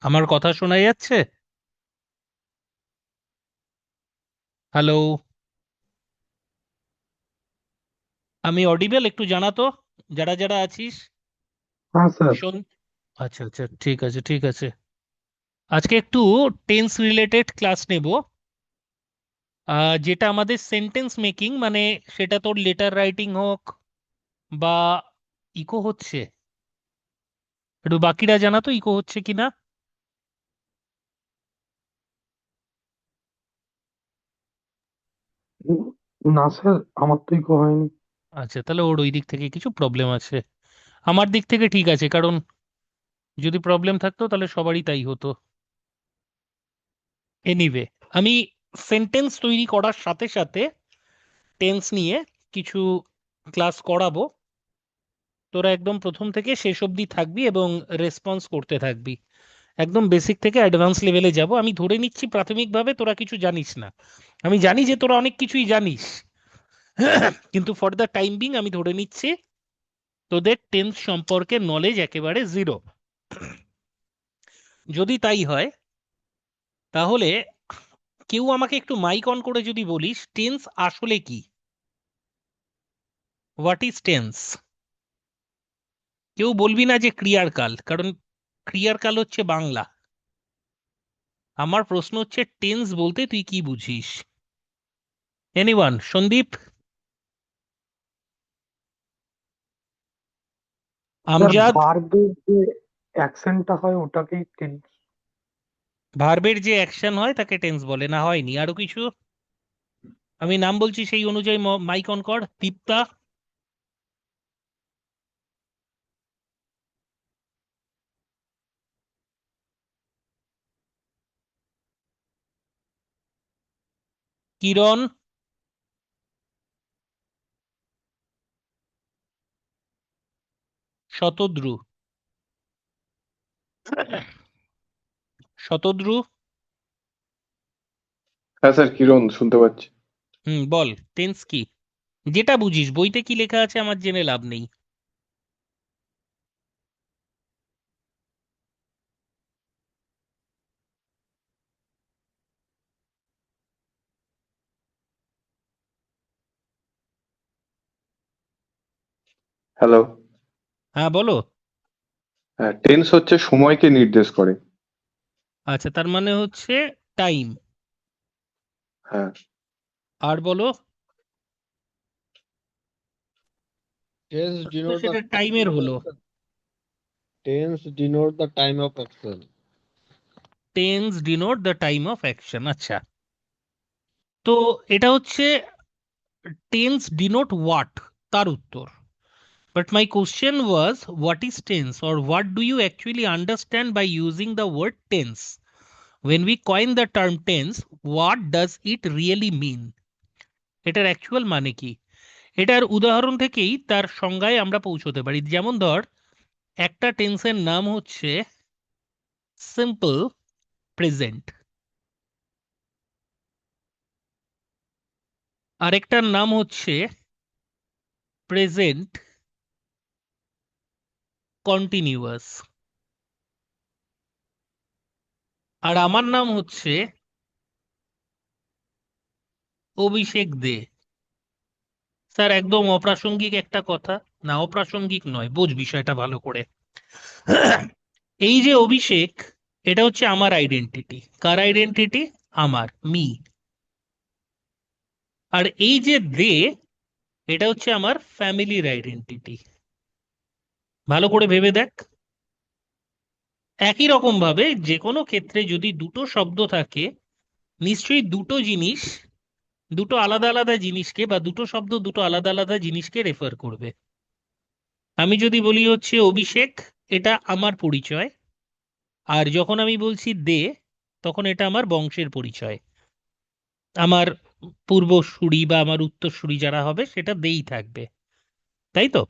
আমার কথা শোনা যাচ্ছে? হ্যালো? আমি অডিবেল? একটু জানাতো যারা যারা আছিস। হ্যাঁ স্যার। শোন। আচ্ছা আচ্ছা, ঠিক আছে ঠিক আছে। আজকে একটু টেন্স রিলেটেড ক্লাস নেব। যেটা আমাদের সেন্টেন্স মেকিং, মানে সেটা তোর লেটার রাইটিং হোক বা ইকো হচ্ছে। একটু বাকিরা জানাতো ইকো হচ্ছে কিনা। উম, না স্যার, আমার তো ইকো হয়নি। আচ্ছা, তাহলে ওর ওই দিক থেকে কিছু প্রবলেম আছে। আমার দিক থেকে ঠিক আছে, কারণ যদি প্রবলেম থাকতো তাহলে সবারই তাই হতো। এনিওয়ে, আমি সেন্টেন্স তৈরি করার সাথে সাথে টেন্স নিয়ে কিছু ক্লাস করাবো। তোরা একদম প্রথম থেকে শেষ অবধি থাকবি এবং রেসপন্স করতে থাকবি। একদম বেসিক থেকে অ্যাডভান্স লেভেলে যাব। আমি ধরে নিচ্ছি প্রাথমিকভাবে তোরা কিছু জানিস না। আমি জানি যে তোরা অনেক কিছুই জানিস, কিন্তু ফর দ্য টাইম বিং আমি ধরে নিচ্ছি তোদের টেন্স সম্পর্কে নলেজ একেবারে জিরো। যদি তাই হয়, তাহলে কেউ আমাকে একটু মাইক অন করে যদি বলিস টেন্স আসলে কি, হোয়াট ইজ টেন্স। কেউ বলবি না যে ক্রিয়ার কাল, কারণ ক্রিয়ার কাল হচ্ছে বাংলা। আমার প্রশ্ন হচ্ছে টেন্স বলতে তুই কি বুঝিস? এনিওয়ান? সন্দীপ? স্যার, আমজাদ? ভার্বের যে অ্যাকশনটা হয় ওটাকেই টেন্স। ভার্বের যে অ্যাকশন হয় তাকে টেন্স বলে? না হয়নি আরো কিছু? আমি নাম বলছি সেই অনুযায়ী মাইক অন কর। দীপ্তা? কিরণ? শতদ্রু? শতদ্রু? হ্যাঁ স্যার, কিরণ শুনতে পাচ্ছি। হুম, বল টেন্স কি, যেটা বুঝিস। বইতে কি লেখা আছে আমার জেনে লাভ নেই। হ্যালো। হ্যাঁ বলো। হ্যাঁ, টেন্স হচ্ছে সময়কে নির্দেশ করে। আচ্ছা, তার মানে হচ্ছে টাইম। হ্যাঁ। আর বলো। Tense তো denote the সেটা টাইমের হলো। tense denote the time of action. Tense denote the time of action. আচ্ছা, তো এটা হচ্ছে টেন্স ডিনোট হোয়াট, তার উত্তর। But my question was, what is tense, or what do you actually understand by using the word tense? When we coin the term tense, what does it really mean? এটার actual মানে কি? এটার উদাহরণ থেকেই তার সংজ্ঞায় আমরা পৌঁছতে পারি। যেমন ধর, একটা টেন্সের নাম হচ্ছে সিম্পল প্রেজেন্ট, আরেকটার নাম হচ্ছে প্রেজেন্ট কন্টিনিউয়াস, আর আমার নাম হচ্ছে অভিষেক দে। স্যার, একদম অপ্রাসঙ্গিক একটা কথা। না, অপ্রাসঙ্গিক নয়, বোঝ বিষয়টা ভালো করে। এই যে অভিষেক, এটা হচ্ছে আমার আইডেন্টিটি। কার আইডেন্টিটি? আমার, মি। আর এই যে দে, এটা হচ্ছে আমার ফ্যামিলির আইডেন্টিটি। ভালো করে ভেবে দেখ। একই রকম ভাবে যে কোনো ক্ষেত্রে যদি দুটো শব্দ থাকে, নিশ্চয়ই দুটো জিনিস, দুটো আলাদা আলাদা জিনিসকে, বা দুটো শব্দ দুটো আলাদা আলাদা জিনিসকে রেফার করবে। আমি যদি বলি হচ্ছে অভিষেক, এটা আমার পরিচয়। আর যখন আমি বলছি দে, তখন এটা আমার বংশের পরিচয়। আমার পূর্বসূরি বা আমার উত্তরসূরি যারা হবে সেটা দেই থাকবে, তাই তো?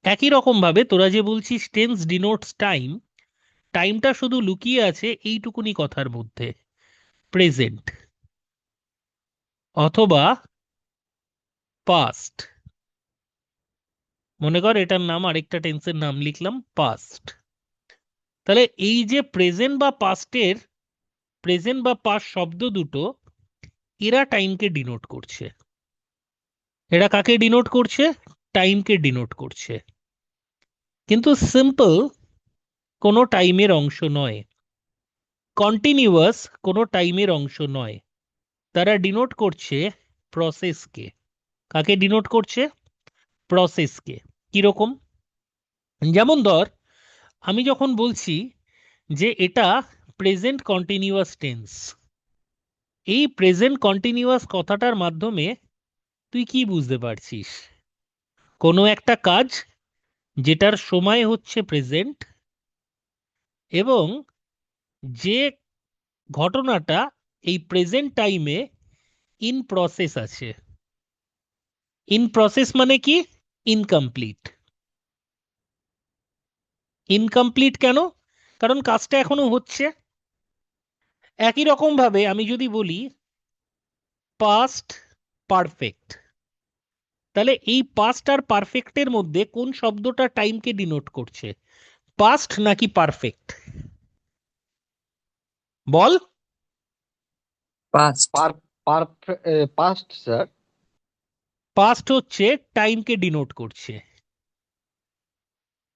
একই রকম ভাবে তোরা যে বলছিস টেন্স ডিনোটস টাইম, টাইমটা শুধু লুকিয়ে আছে এইটুকুনি কথার মধ্যে, প্রেজেন্ট অথবা পাস্ট। মনে কর এটার নাম, আরেকটা টেন্সের নাম লিখলাম পাস্ট। তাহলে এই যে প্রেজেন্ট বা পাস্ট শব্দ দুটো, এরা টাইমকে ডিনোট করছে। এরা কাকে ডিনোট করছে? টাইমকে ডিনোট করছে। কিন্তু সিম্পল কোনো টাইমের অংশ নয়, কন্টিনিউয়াস কোনো টাইমের অংশ নয়। তারা ডিনোট করছে প্রসেসকে। কাকে ডিনোট করছে? প্রসেসকে। কিরকম? যেমন ধর, আমি যখন বলছি যে এটা প্রেজেন্ট কন্টিনিউয়াস টেন্স, এই প্রেজেন্ট কন্টিনিউয়াস কথাটার মাধ্যমে তুই কি বুঝতে পারছিস? কোনো একটা কাজ যেটার সময় হচ্ছে প্রেজেন্ট, এবং যে ঘটনাটা এই প্রেজেন্ট টাইমে ইন প্রসেস আছে। ইন প্রসেস মানে কি? ইনকমপ্লিট। ইনকমপ্লিট কেন? কারণ কাজটা এখনো হচ্ছে। একই রকম ভাবে আমি যদি বলি পাস্ট পারফেক্ট, তাহলে এই পাস্ট আর পারফেক্টের মধ্যে কোন শব্দটা টাইমকে ডিনোট করছে? পাস্ট নাকি পারফেক্ট? বল। Past. Past, sir. পাস্ট হচ্ছে টাইমকে ডিনোট করছে,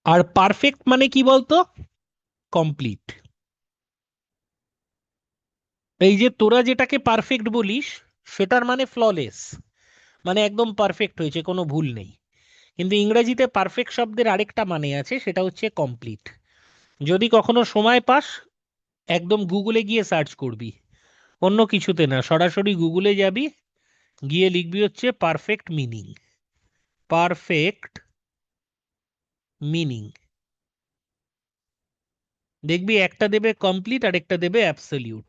আর পারফেক্ট মানে কি বলতো? কমপ্লিট। এই যে তোরা যেটাকে পারফেক্ট বলিস, সেটার মানে ফ্ললেস, মানে একদম পারফেক্ট হয়েছে, কোনো ভুল নেই। কিন্তু ইংরেজিতে পারফেক্ট শব্দের আরেকটা মানে আছে, সেটা হচ্ছে কমপ্লিট। যদি কখনো সময় পাস, একদম গুগলে গিয়ে সার্চ করবি, অন্য কিছুতে না, সরাসরি গুগলে যাবি, গিয়ে লিখবি হচ্ছে পারফেক্ট মিনিং। পারফেক্ট মিনিং, দেখবি একটা দেবে কমপ্লিট আর একটা দেবে অ্যাবসলিউট।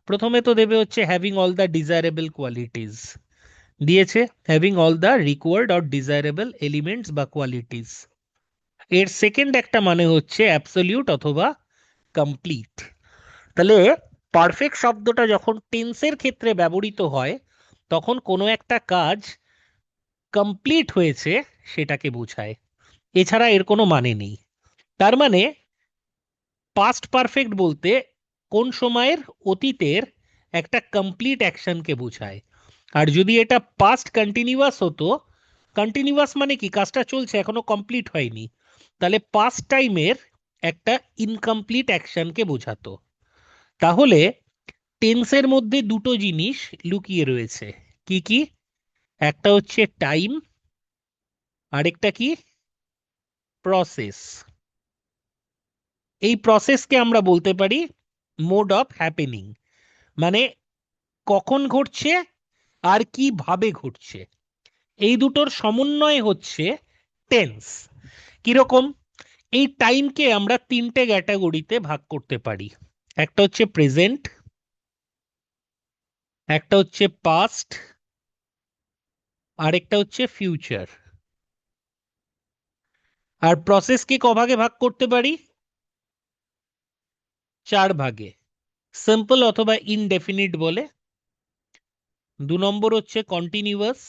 প্রথমে তো দেবে হচ্ছে having all the desirable qualities, দিয়েছে having all the required or desirable elements বা কোয়ালিটিস। এর সেকেন্ড একটা মানে হচ্ছে অ্যাবসলিউট অথবা কমপ্লিট। তাহলে পারফেক্ট শব্দটা যখন টেন্সের ক্ষেত্রে ব্যবহৃত হয়, তখন কোনো একটা কাজ কমপ্লিট হয়েছে সেটাকে বোঝায়, এছাড়া এর কোনো মানে নেই। তার মানে পাস্ট পারফেক্ট বলতে কোন সময়ের, অতীতের একটা কমপ্লিট অ্যাকশনকে বোঝায়। আর যদি এটা পাস্ট কন্টিনিউয়াস হতো, কন্টিনিউয়াস মানে কি? কাজটা চলছে, এখনো কমপ্লিট হয়নি, তাহলে পাস্ট টাইমের একটা ইনকমপ্লিট অ্যাকশনকে বোঝাতো। তাহলে টেন্সের মধ্যে দুটো জিনিস লুকিয়ে রয়েছে। কি কি? একটা হচ্ছে টাইম, আরেকটা কি? প্রসেস। এই প্রসেসকে আমরা বলতে পারি মোড অফ হ্যাপেনিং, মানে কখন ঘটছে আর কিভাবে ঘটছে, এই দুটোর সমন্বয় হচ্ছে টেন্স। কিরকম? এই টাইমকে আমরা তিনটে ক্যাটাগরিতে ভাগ করতে পারি। একটা হচ্ছে প্রেজেন্ট, একটা হচ্ছে পাস্ট, আরেকটা হচ্ছে ফিউচার। আর প্রসেসকে ক ভাগে ভাগ করতে পারি? 4 ভাগে। সিম্পল অথবা ইনডেফিনিট বলে, 2 নম্বর হচ্ছে কন্টিনিউয়াস,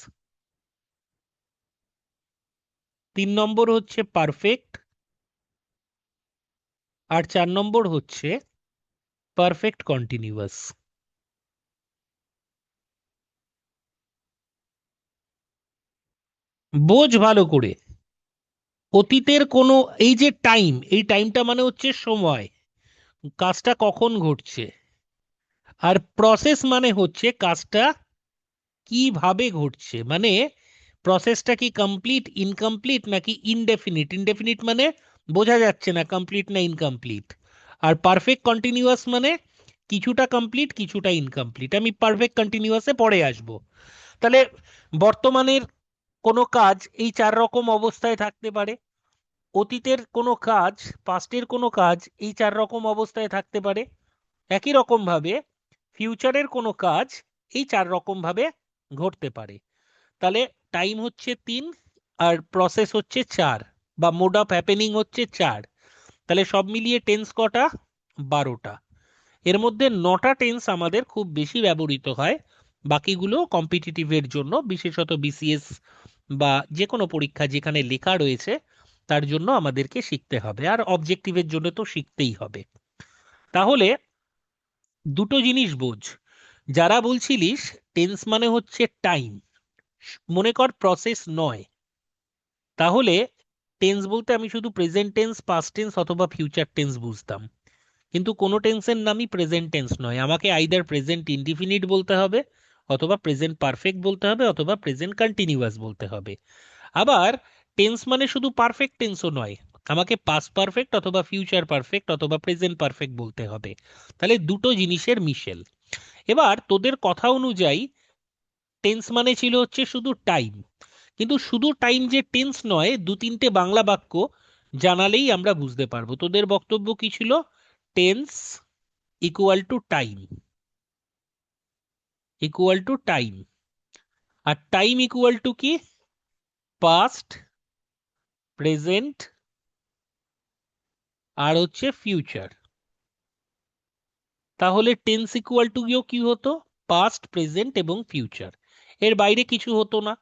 3 নম্বর হচ্ছে পারফেক্ট, আর 4 নম্বর হচ্ছে পারফেক্ট কন্টিনিউয়াস। বোঝ ভালো করে, অতীতের কোনো, এই যে টাইম, এই টাইমটা মানে হচ্ছে সময়, কাজটা কখন ঘটছে। আর প্রসেস মানে হচ্ছে কাজটা কিভাবে ঘটছে, মানে প্রসেসটা কি কমপ্লিট, ইনকমপ্লিট নাকি ইনডেফিনিট। ইনডেফিনিট মানে বোঝা যাচ্ছে না কমপ্লিট না ইনকমপ্লিট। আর পারফেক্ট কন্টিনিউয়াস মানে কিছুটা কমপ্লিট কিছুটা ইনকমপ্লিট। আমি পারফেক্ট কন্টিনিউয়াসে পরে আসব। তাহলে বর্তমানের কোনো কাজ এই 4 রকম অবস্থায় থাকতে পারে, অতীতের কোনো কাজ, পাস্টের কোনো কাজ এই 4 রকম অবস্থায় থাকতে পারে, একই রকম ভাবে ফিউচারের কোনো কাজ এই 4 রকম ভাবে ঘটতে পারে। তাহলে টাইম হচ্ছে 3 আর প্রসেস হচ্ছে 4, বা মোড অফ হ্যাপেনিং হচ্ছে 4। তাহলে সব মিলিয়ে টেন্স কটা? 12টা। এর মধ্যে 9টা টেন্স আমাদের খুব বেশি ব্যবহৃত হয়, বাকিগুলো কম্পিটিটিভের জন্য, বিশেষত বিসিএস বা যে কোনো পরীক্ষা যেখানে লেখা রয়েছে তার জন্য আমাদেরকে শিখতে হবে, আর অবজেক্টিভের জন্য তো শিখতেই হবে। তাহলে দুটো জিনিস বোঝ, যারা বলছিলিস টেন্স মানে হচ্ছে টাইম, মনে কর প্রসেস নয়, তাহলে টেন্স বলতে আমি শুধু প্রেজেন্ট টেন্স, পাস্ট টেন্স অথবা ফিউচার টেন্স বুঝতাম, কিন্তু কোনো টেন্সের নামই প্রেজেন্ট টেন্স নয়। আমাকে আইদার প্রেজেন্ট ইনডিফিনিট বলতে হবে, অথবা প্রেজেন্ট পারফেক্ট বলতে হবে, অথবা প্রেজেন্ট কন্টিনিউয়াস বলতে হবে। আবার টেন্স মানে শুধু পারফেক্ট টেন্সও নয়, আমাকে পাস্ট পারফেক্ট অথবা ফিউচার পারফেক্ট অথবা প্রেজেন্ট পারফেক্ট বলতে হবে। তাহলে দুটো জিনিসের মিশেল। এবার তোদের কথা অনুযায়ী টেন্স মানে ছিল হচ্ছে শুধু টাইম, কিন্তু শুধু টাইম যে টেন্স নয়, দু তিনটে বাংলা বাক্য জানালেই আমরা বুঝতে পারবো। তোদের বক্তব্য কি ছিল? Tense equal to time, equal to time, আর টাইম ইকুয়াল টু কি? পাস্ট, প্রেজেন্ট, আর হচ্ছে ফিউচার। তাহলে টেন্স ইকুয়াল টু কি হতো? পাস্ট, প্রেজেন্ট এবং ফিউচার, এর বাইরে কিছু হতো না।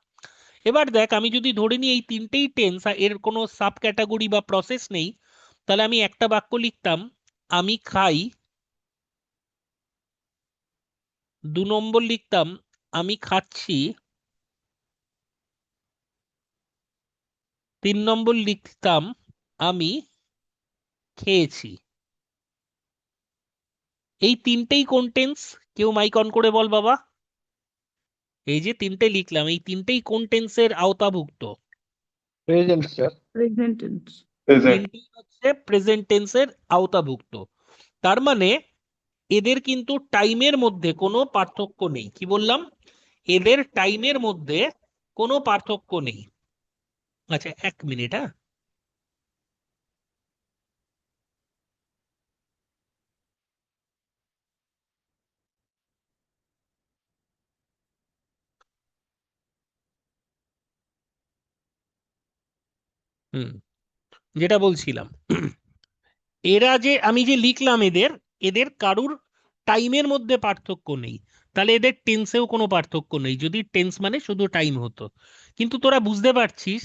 এবার দেখ, আমি যদি ধরে নিই এই তিনটেই টেন্স আর এর কোনো সাব ক্যাটাগরি বা প্রসেস নেই, তাহলে আমি একটা বাক্য লিখতাম, আমি খাই। 2 নম্বর লিখতাম, আমি খাচ্ছি। 3 নম্বর লিখতাম, আমি খেয়েছি। এই তিনটেই কোন টেন্স? কেউ মাইক অন করে বল বাবা। এই যে তিনটে লিখলাম, এই তিনটেই কোন টেন্সের আওতাভুক্ত? Present, sir. Present tense. Present. তিনটেই হচ্ছে প্রেজেন্ট টেন্সের আওতাভুক্ত। তার মানে এদের কিন্তু টাইমের মধ্যে কোনো পার্থক্য নেই। কি বললাম? এদের টাইমের মধ্যে কোনো পার্থক্য নেই। আচ্ছা, 1 মিনিট। হ্যাঁ, হুম, যেটা বলছিলাম, এরা যে আমি যে লিখলাম, এদের এদের কারুর টাইমের মধ্যে পার্থক্য নেই। তাহলে এদের টেন্সেও কোনো পার্থক্য নেই, যদি টেন্স মানে শুধু টাইম হতো। কিন্তু তোরা বুঝতে পারছিস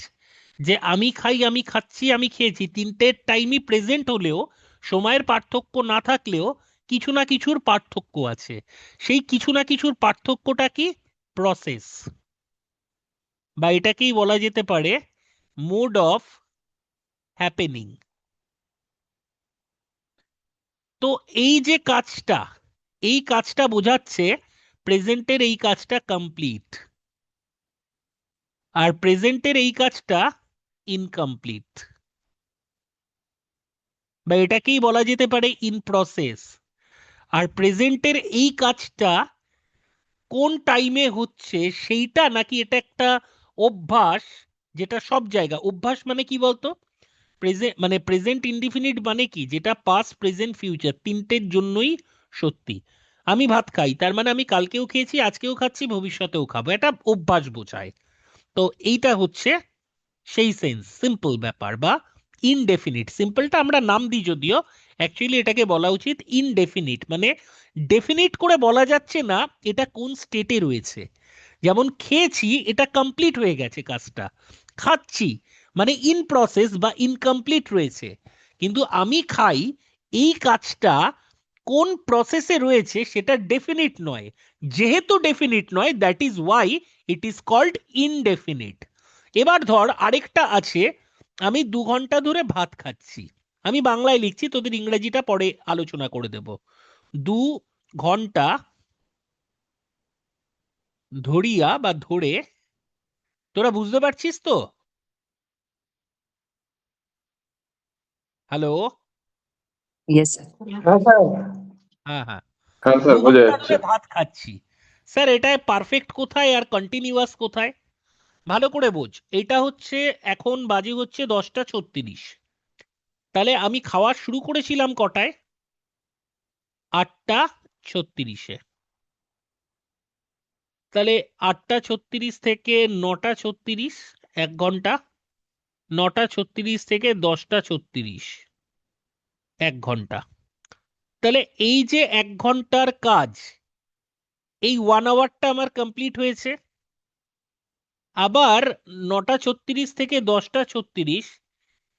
যে আমি খাই, আমি খাচ্ছি, আমি খেয়েছি, তিনটের টাইমই প্রেজেন্ট হলেও, সময়ের পার্থক্য না থাকলেও কিছু না কিছুর পার্থক্য আছে। সেই কিছু না কিছুর পার্থক্যটা কি? প্রসেস, বা এটাকেই বলা যেতে পারে মোড অফ হ্যাপেনিং। তো এই যে কাজটা, এই কাজটা বোঝাচ্ছে প্রেজেন্টের এই কাজটা কমপ্লিট, আর প্রেজেন্টের এই কাজটা ইনকমপ্লিট, বা এটাকেই বলা যেতে পারে ইন প্রসেস। আর প্রেজেন্টের এই কাজটা কোন টাইমে হচ্ছে সেইটা, নাকি এটা একটা অভ্যাস, যেটা সব জায়গা অভ্যাস। মানে কি বলতো? প্রেজেন্ট মানে প্রেজেন্ট ইনডিফিনিট মানে কি? যেটা পাস্ট, প্রেজেন্ট, ফিউচার তিনটের জন্যই সত্যি। আমি ভাত খাই, তার মানে আমি কালকেও খেয়েছি, আজকেও খাচ্ছি, ভবিষ্যতেও খাবো, এটা অভ্যাস বোঝায়। তো এইটা হচ্ছে সেই সেন্স, সিম্পল ব্যাপার বা ইনডেফিনিট। সিম্পলটা আমরা নাম দিই যদিও, অ্যাকচুয়ালি এটাকে বলা উচিত ইনডেফিনিট, মানে ডেফিনিট করে বলা যাচ্ছে না এটা কোন স্টেটে রয়েছে। যেমন খেয়েছি, এটা কমপ্লিট হয়ে গেছে কাজটা। খাচ্ছি মানে ইন প্রসেস বা ইনকমপ্লিট রয়েছে। কিন্তু আমি খাই, এই কাজটা কোন প্রসেসে রয়েছে সেটা ডেফিনিট নয়। যেহেতু ডেফিনিট নয়, that is why it is called indefinite. এবার ধর আরেকটা আছে, আমি 2 ঘন্টা ধরে ভাত খাচ্ছি। আমি বাংলায় লিখছি, তোদের ইংরেজিটা পরে আলোচনা করে দেব। 2 ঘন্টা ধরিয়া বা ধরে, তোরা বুঝতে পারছিস তো? হ্যালো? Yes, sir. হ্যাঁ স্যার। হ্যাঁ, হ্যাঁ। হ্যাঁ দু স্যার, বোঝা ঘন্টা যাচ্ছে। ধরে ভাত খাচ্ছি। স্যার, এটায় পারফেক্ট কোথায় আর কন্টিনিউয়াস কোথায়? ভালো করে বোঝ। এটা হচ্ছে, এখন বাজে হচ্ছে 10টা 36। তাহলে আমি খাওয়া শুরু করেছিলাম কটায়? 8টা 36-এ। তাহলে 8টা 36 থেকে 9টা 36, 1 ঘন্টা। 9টা 36 থেকে 10টা 36, 1 ঘন্টা। তাহলে এই যে 1 ঘন্টার কাজ, এই 1 আওয়ারটা আমার কমপ্লিট হয়েছে। আবার 9টা 36 থেকে 10টা 36,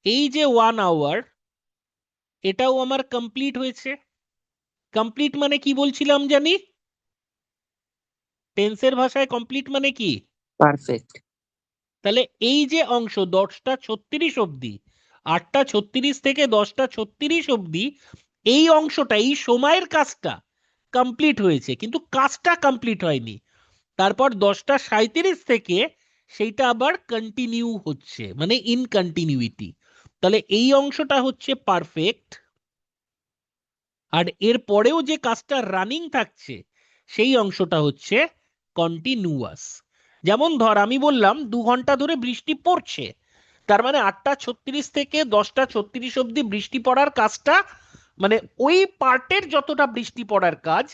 এই যে 1 আওয়ার, এটাও আমার কমপ্লিট হয়েছে। কমপ্লিট মানে কি বলছিলাম জানি? টেন্সের ভাষায় কমপ্লিট মানে কি? Perfect. তাহলে এই যে অংশ 10টা 36 অবধি, 8টা 36 থেকে 10টা 36 অবধি, এই অংশটা, এই সময়ের কাজটা কমপ্লিট হয়েছে, কিন্তু কাজটা কমপ্লিট হয়নি। তারপর 10টা 37 থেকে সেইটা আবার কন্টিনিউ হচ্ছে, মানে ইন কন্টিনিউইটি। তাহলে এই অংশটা হচ্ছে পারফেক্ট, আর এর পরেও যে কাজটা রানিং থাকছে সেই অংশটা হচ্ছে কন্টিনিউয়াস। যেমন ধর আমি বললাম 2 ঘন্টা ধরে বৃষ্টি পড়ছে, তার মানে 8টা 36 থেকে 10টা 36 অবধি বৃষ্টি পড়ার কাজটা, মানে ওই পার্টের যতটা বৃষ্টি পড়ার কাজ,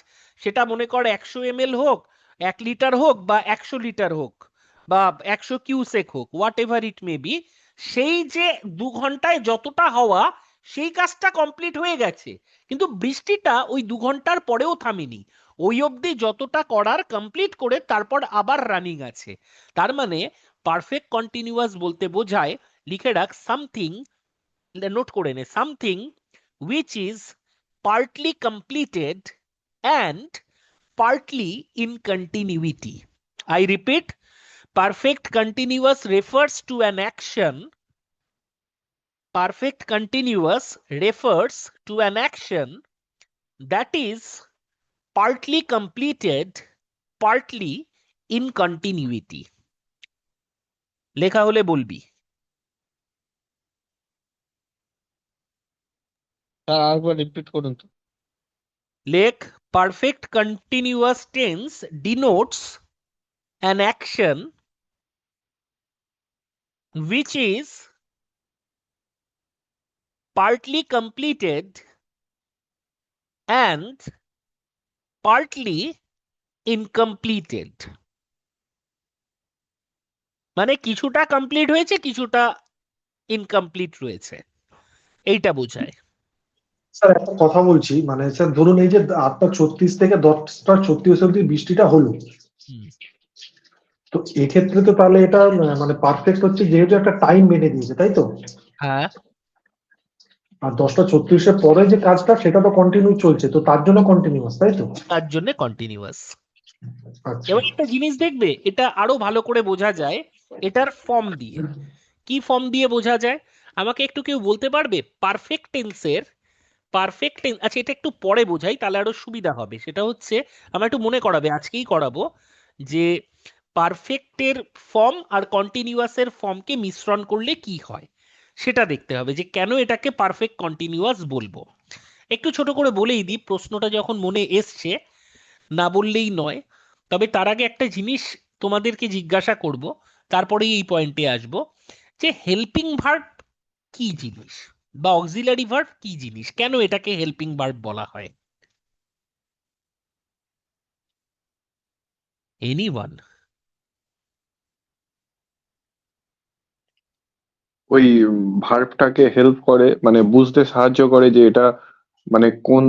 সেটা মনে কর 100 ml হোক, 1 লিটার হোক, বা 100 লিটার হোক, বা 100 কিউসেক হোক, what ever it may be, সেই যে 2 ঘন্টায় যতটা হওয়া, সেই কাজটা কমপ্লিট হয়ে গেছে। কিন্তু বৃষ্টিটা ওই 2 ঘন্টার পরেও থামেনি, ওই অবধি যতটা করার কমপ্লিট করে তারপর আবার রানিং আছে। তার মানে পারফেক্ট কন্টিনিউয়াস বলতে বোঝায়, লিখে রাখ, সামথিং, নোট করে নে, something which is partly completed and partly in continuity. I repeat, perfect continuous refers to an action. Perfect continuous refers to an action that is partly completed, partly in continuity. লেখা হলে বলবি। Sir আরেকবার repeat করুন তো। লেখ, perfect continuous tense denotes an action which is partly completed and partly incompleted. মানে কিছুটা complete হয়েছে, কিছুটা ইনকমপ্লিট রয়েছে, এইটা বোঝায়। স্যার একটা কথা বলছি, মানে স্যার ধরুন এই যে 8টা 36 থেকে 10টা 36 অব্দি বৃষ্টিটা হলো, হুম। তো এক্ষেত্রে তো তাহলে এটা মানে পারফেক্ট হচ্ছে, যেহেতু একটা টাইম মেনে দিয়েছে, তাই তো? হ্যাঁ, আর 10টা 36-এর পরে যে কাজটা সেটা তো কন্টিনিউ চলছে, তো তার জন্য কন্টিনিউয়াস, তাই তো? তার জন্য কন্টিনিউয়াস। আচ্ছা। এবার একটা জিনিস দেখবে, এটা আরো ভালো করে বোঝা যায় এটার ফর্ম দিয়ে। কি ফর্ম দিয়ে বোঝা যায় আমাকে একটু কেউ বলতে পারবে? পারফেক্ট টেন্সের, পারফেক্ট টেন্স, আচ্ছা এটা একটু পরে বোঝাই তাহলে আরো সুবিধা হবে। সেটা হচ্ছে, আমার একটু মনে করাবে, আজকেই করাবো, যে পারফেক্টের ফর্ম আর কন্টিনিউয়াসের ফর্মকে মিশ্রণ করলে কি হয় সেটা দেখতে হবে, যে কেন এটাকে পারফেক্ট কন্টিনিউয়াস বলবো। একটু ছোট করে বলেই দিই, প্রশ্নটা যখন মনে এসছে না বললেই নয়। তবে তার আগে একটা জিনিস তোমাদেরকে জিজ্ঞাসা করব, তারপরেই এই পয়েন্টে আসব, যে হেল্পিং ভার্ব কি জিনিস, বা অক্সিলারি ভার্ব কি জিনিস, কেন এটাকে হেল্পিং ভার্ব বলা হয়? এনিওয়ান? ওই ভার্বটাকে হেল্প করে, মানে বুঝতে সাহায্য করে যে এটা মানে কোন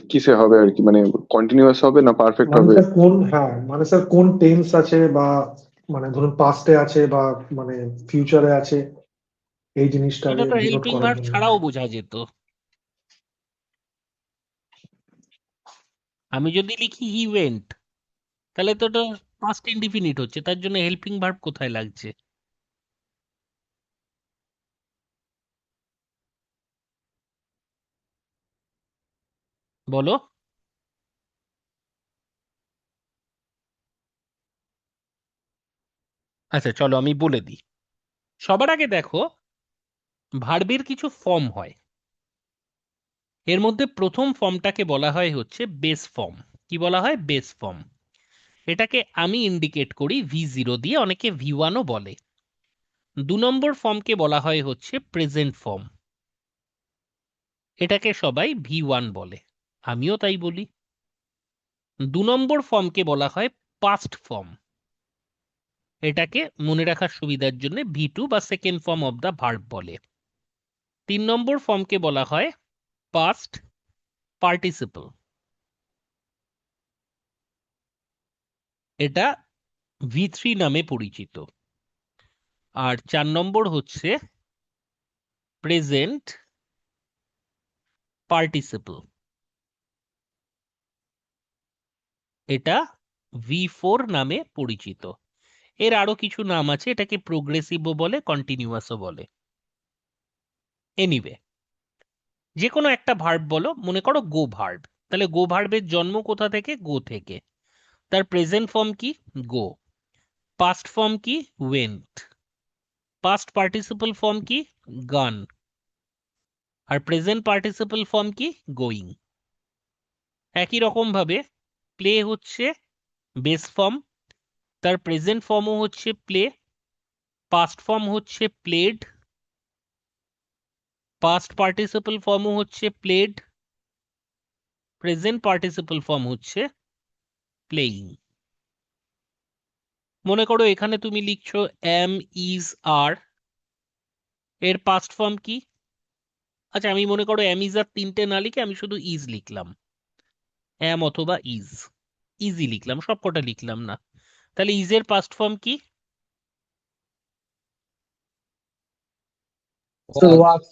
কিসে হবে আর কি, মানে কন্টিনিউয়াস হবে না পারফেক্ট মানে হবে। স্যার কোন, হ্যাঁ মানে স্যার কোন টেন্স আছে, বা মানে ধরুন পাস্টে আছে বা মানে ফিউচারে আছে, এই এটা জিনিসটাকে তো ডিনোট হেল্পিং করার ভার্ব জন্য। ছাড়াও বোঝা যেত। আমি যদি লিখি হি ওয়েন্ট, তাহলে তো এটা পাস্ট ইনডিফিনিট হচ্ছে, তার জন্য হেল্পিং ভার্ব কোথায় লাগছে? বলো। আচ্ছা চলো আমি বলে দিই। সবার আগে দেখো, ভার্বের কিছু ফর্ম হয়, এর মধ্যে প্রথম ফর্মটাকে বলা হয় হচ্ছে বেস ফর্ম। কি বলা হয়? Base form. এটাকে আমি ইন্ডিকেট করি V0 দিয়ে, অনেকে V1ও বলে। 2 নম্বর ফর্মকে বলা হয় হচ্ছে প্রেজেন্ট ফর্ম, এটাকে সবাই V1 বলে, আমিও তাই বলি। 2 নম্বর ফর্মকে বলা হয় পাস্ট ফর্ম, এটাকে মনে রাখার সুবিধার জন্য V2 বা second form of the verb বলে। 3 নম্বর ফর্মকে বলা হয় পাস্ট পার্টিসিপল, এটা V3 নামে পরিচিত। আর 4 নম্বর হচ্ছে প্রেজেন্ট পার্টিসিপল, এটা V4 নামে পরিচিত। এর আরো কিছু নাম আছে, এটাকে প্রোগ্রেসিভও বলে, কন্টিনিউয়াসও বলে। এনিওয়ে, যে কোনো একটা ভার্ব বলো, মনে করো গো ভার্ব, তাহলে গো ভার্বের জন্ম কোথা থেকে? গো থেকে। তার প্রেজেন্ট ফর্ম কি? গো। পাস্ট ফর্ম কি? ওয়েন্ট। পাস্ট পার্টিসিপল ফর্ম কি? গান। আর প্রেজেন্ট পার্টিসিপল ফর্ম কি? গোয়িং। একই রকম ভাবে প্লে হচ্ছে বেস ফর্ম, তার প্রেজেন্ট ফর্মও হচ্ছে প্লে, পাস্ট ফর্ম হচ্ছে প্লেড, পাস্ট পার্টিসিপল ফর্মও হচ্ছে প্লেড, প্রেজেন্ট পার্টিসিপল ফর্ম হচ্ছে প্লেইং। মনে করো এখানে তুমি লিখছো এম ইজ আর, এর পাস্ট ফর্ম কি? আচ্ছা, আমি মনে করো এম ইজ আর তিনটে না লিখে আমি শুধু ইজ লিখলাম, এম অথবা ইজ, ইজি লিখলাম, সবকটা লিখলাম না। তাহলে ইজ এর পাস্ট ফর্ম কি? Sir, Was. was.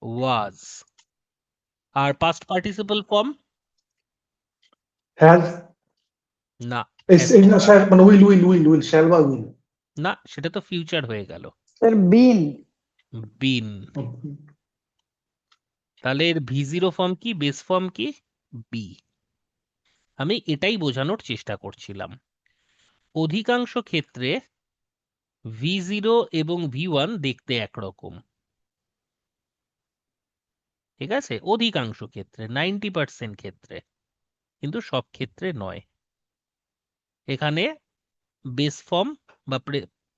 ওয়াজ। আর পাস্ট পার্টিসিপল ফর্ম? Has. না, না, shall, মানে will, shall বা will. না, সেটা তো ফিউচার হয়ে গেল। Sir, been. বিন। তাহলে এর V0 ফর্ম কি? বেস ফর্ম কি? বি। আমি এটাই বোঝানোর চেষ্টা করছিলাম। অধিকাংশ ক্ষেত্রে V0 এবং V1 দেখতে একরকম, ঠিক আছে? অধিকাংশ ক্ষেত্রে, 90% ক্ষেত্রে, কিন্তু সব ক্ষেত্রে নয়। এখানে বেস ফর্ম বা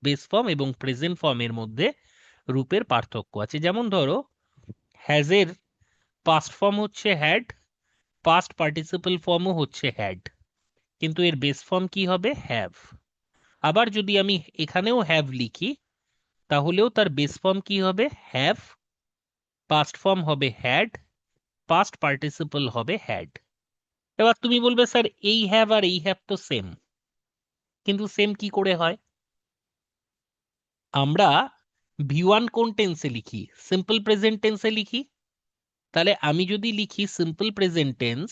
বেস ফর্ম এবং প্রেজেন্ট ফর্মের মধ্যে রূপের পার্থক্য আছে। যেমন ধরো হ্যাজের পাস্ট ফর্ম হচ্ছে হ্যাড, পাস্ট পার্টিসিপল ফর্মও হচ্ছে হ্যাড, কিন্তু এর বেস ফর্ম কি হবে? হ্যাভ। আবার যদি আমি এখানেও হ্যাভ লিখি, তাহলেও তার বেস ফর্ম কি হবে? হ্যাভ, পাস্ট ফর্ম হবে হ্যাড, পাস্ট পার্টিসিপল হবে হ্যাড। এবার তুমি বলবে স্যার এই হ্যাভ আর এই হ্যাভ তো সেম, কিন্তু সেম কি করে হয়? আমরা V1 কোন টেন্সে লিখি? সিম্পল প্রেজেন্ট টেন্সে লিখি। তাহলে আমি যদি লিখি সিম্পল প্রেজেন্ট টেন্স,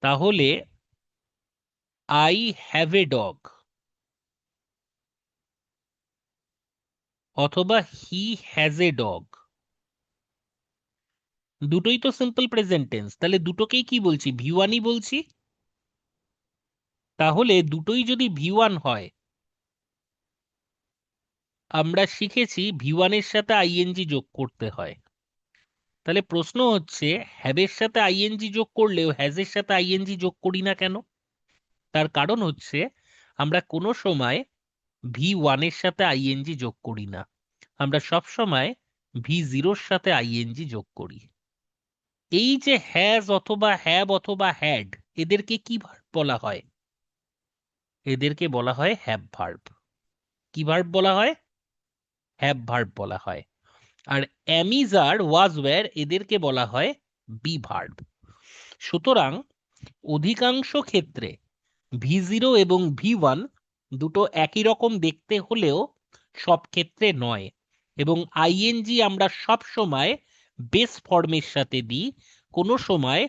তাহলে আই হ্যাভ এ ডগ অথবা হি হ্যাজ এ ডগ, দুটোই তো সিম্পল প্রেজেন্ট টেন্স, তাহলে দুটোকেই কি বলছি? V1ই বলছি। তাহলে দুটোই যদি V1 হয়, আমরা শিখেছি V1 এর সাথে আইএনজি যোগ করতে হয়। তাহলে প্রশ্ন হচ্ছে হ্যাভের সাথে আইএনজি যোগ করলেও হ্যাজের সাথে আইএনজি যোগ করি না কেন? তার কারণ হচ্ছে আমরা কোনো সময় V1 এর সাথে আইএনজি যোগ করি না, আমরা সব সময় V0 এর সাথে আইএনজি যোগ করি। এই যে হ্যাজ অথবা হ্যাভ অথবা হ্যাড, এদেরকে কি ভার্ব বলা হয়? এদেরকে বলা হয় হ্যাভ ভার্ব। কি ভার্ব বলা হয়? হ্যাভ ভার্ব বলা হয়। আর অ্যামিজ আর ওয়াজ ওয়্যার, এদেরকে বলা হয় বি ভার্ব। সুতরাং অধিকাংশ ক্ষেত্রে V0 এবং V1 দুটো একই রকম দেখতে হলেও সব ক্ষেত্রে নয়, এবং আইএনজি আমরা সব সময় বেস ফর্মের সাথে দিই, কোনো সময়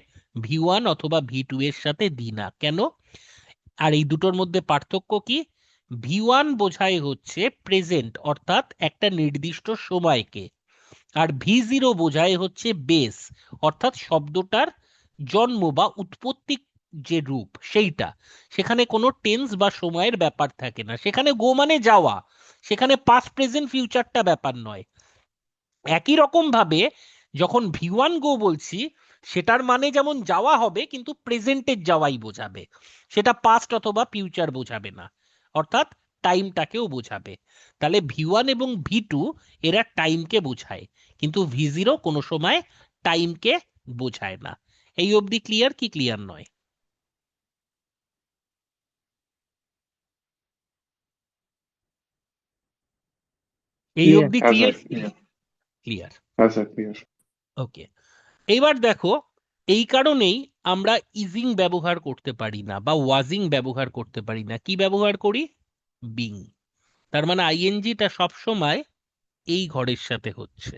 V1 অথবা V2 এর সাথে দিই না। কেন? আর এই দুটোর মধ্যে পার্থক্য কি? V1 বোঝায় হচ্ছে প্রেজেন্ট, অর্থাৎ একটা নির্দিষ্ট সময়কে, আর V0 বোঝায় হচ্ছে বেস, অর্থাৎ শব্দটার জন্ম বা উৎপত্তি যে রূপ সেইটা। সেখানে কোনো টেন্স বা সময়ের ব্যাপার থাকে না, সেখানে গো মানে যাওয়া, সেখানে পাস্ট প্রেজেন্ট ফিউচারটা ব্যাপার নয়। একই রকম ভাবে যখন V1 গো বলছি, সেটার মানে যেমন যাওয়া হবে, কিন্তু প্রেজেন্টের যাওয়াই বোঝাবে, সেটা পাস্ট অথবা ফিউচার বোঝাবে না, অর্থাৎ টাইমটাকেও বোঝাবে। তাহলে V1 এবং V2 এরা টাইমকে বোঝায়, কিন্তু V0 কোনো সময় টাইমকে বোঝায় না। এই অবধি ক্লিয়ার কি ক্লিয়ার নয়? এই Clear. অবধি হ্যাঁ ক্লিয়ার? Sir, clear. হ্যাঁ স্যার, ক্লিয়ার। ওকে, এইবার দেখো, এই কারণেই আমরা ইজিং ব্যবহার করতে পারি না বা ওয়াজিং ব্যবহার করতে পারি না। কি ব্যবহার করি? বিং। তার মানে আইএনজিটা সবসময় এই ঘরের সাথে হচ্ছে।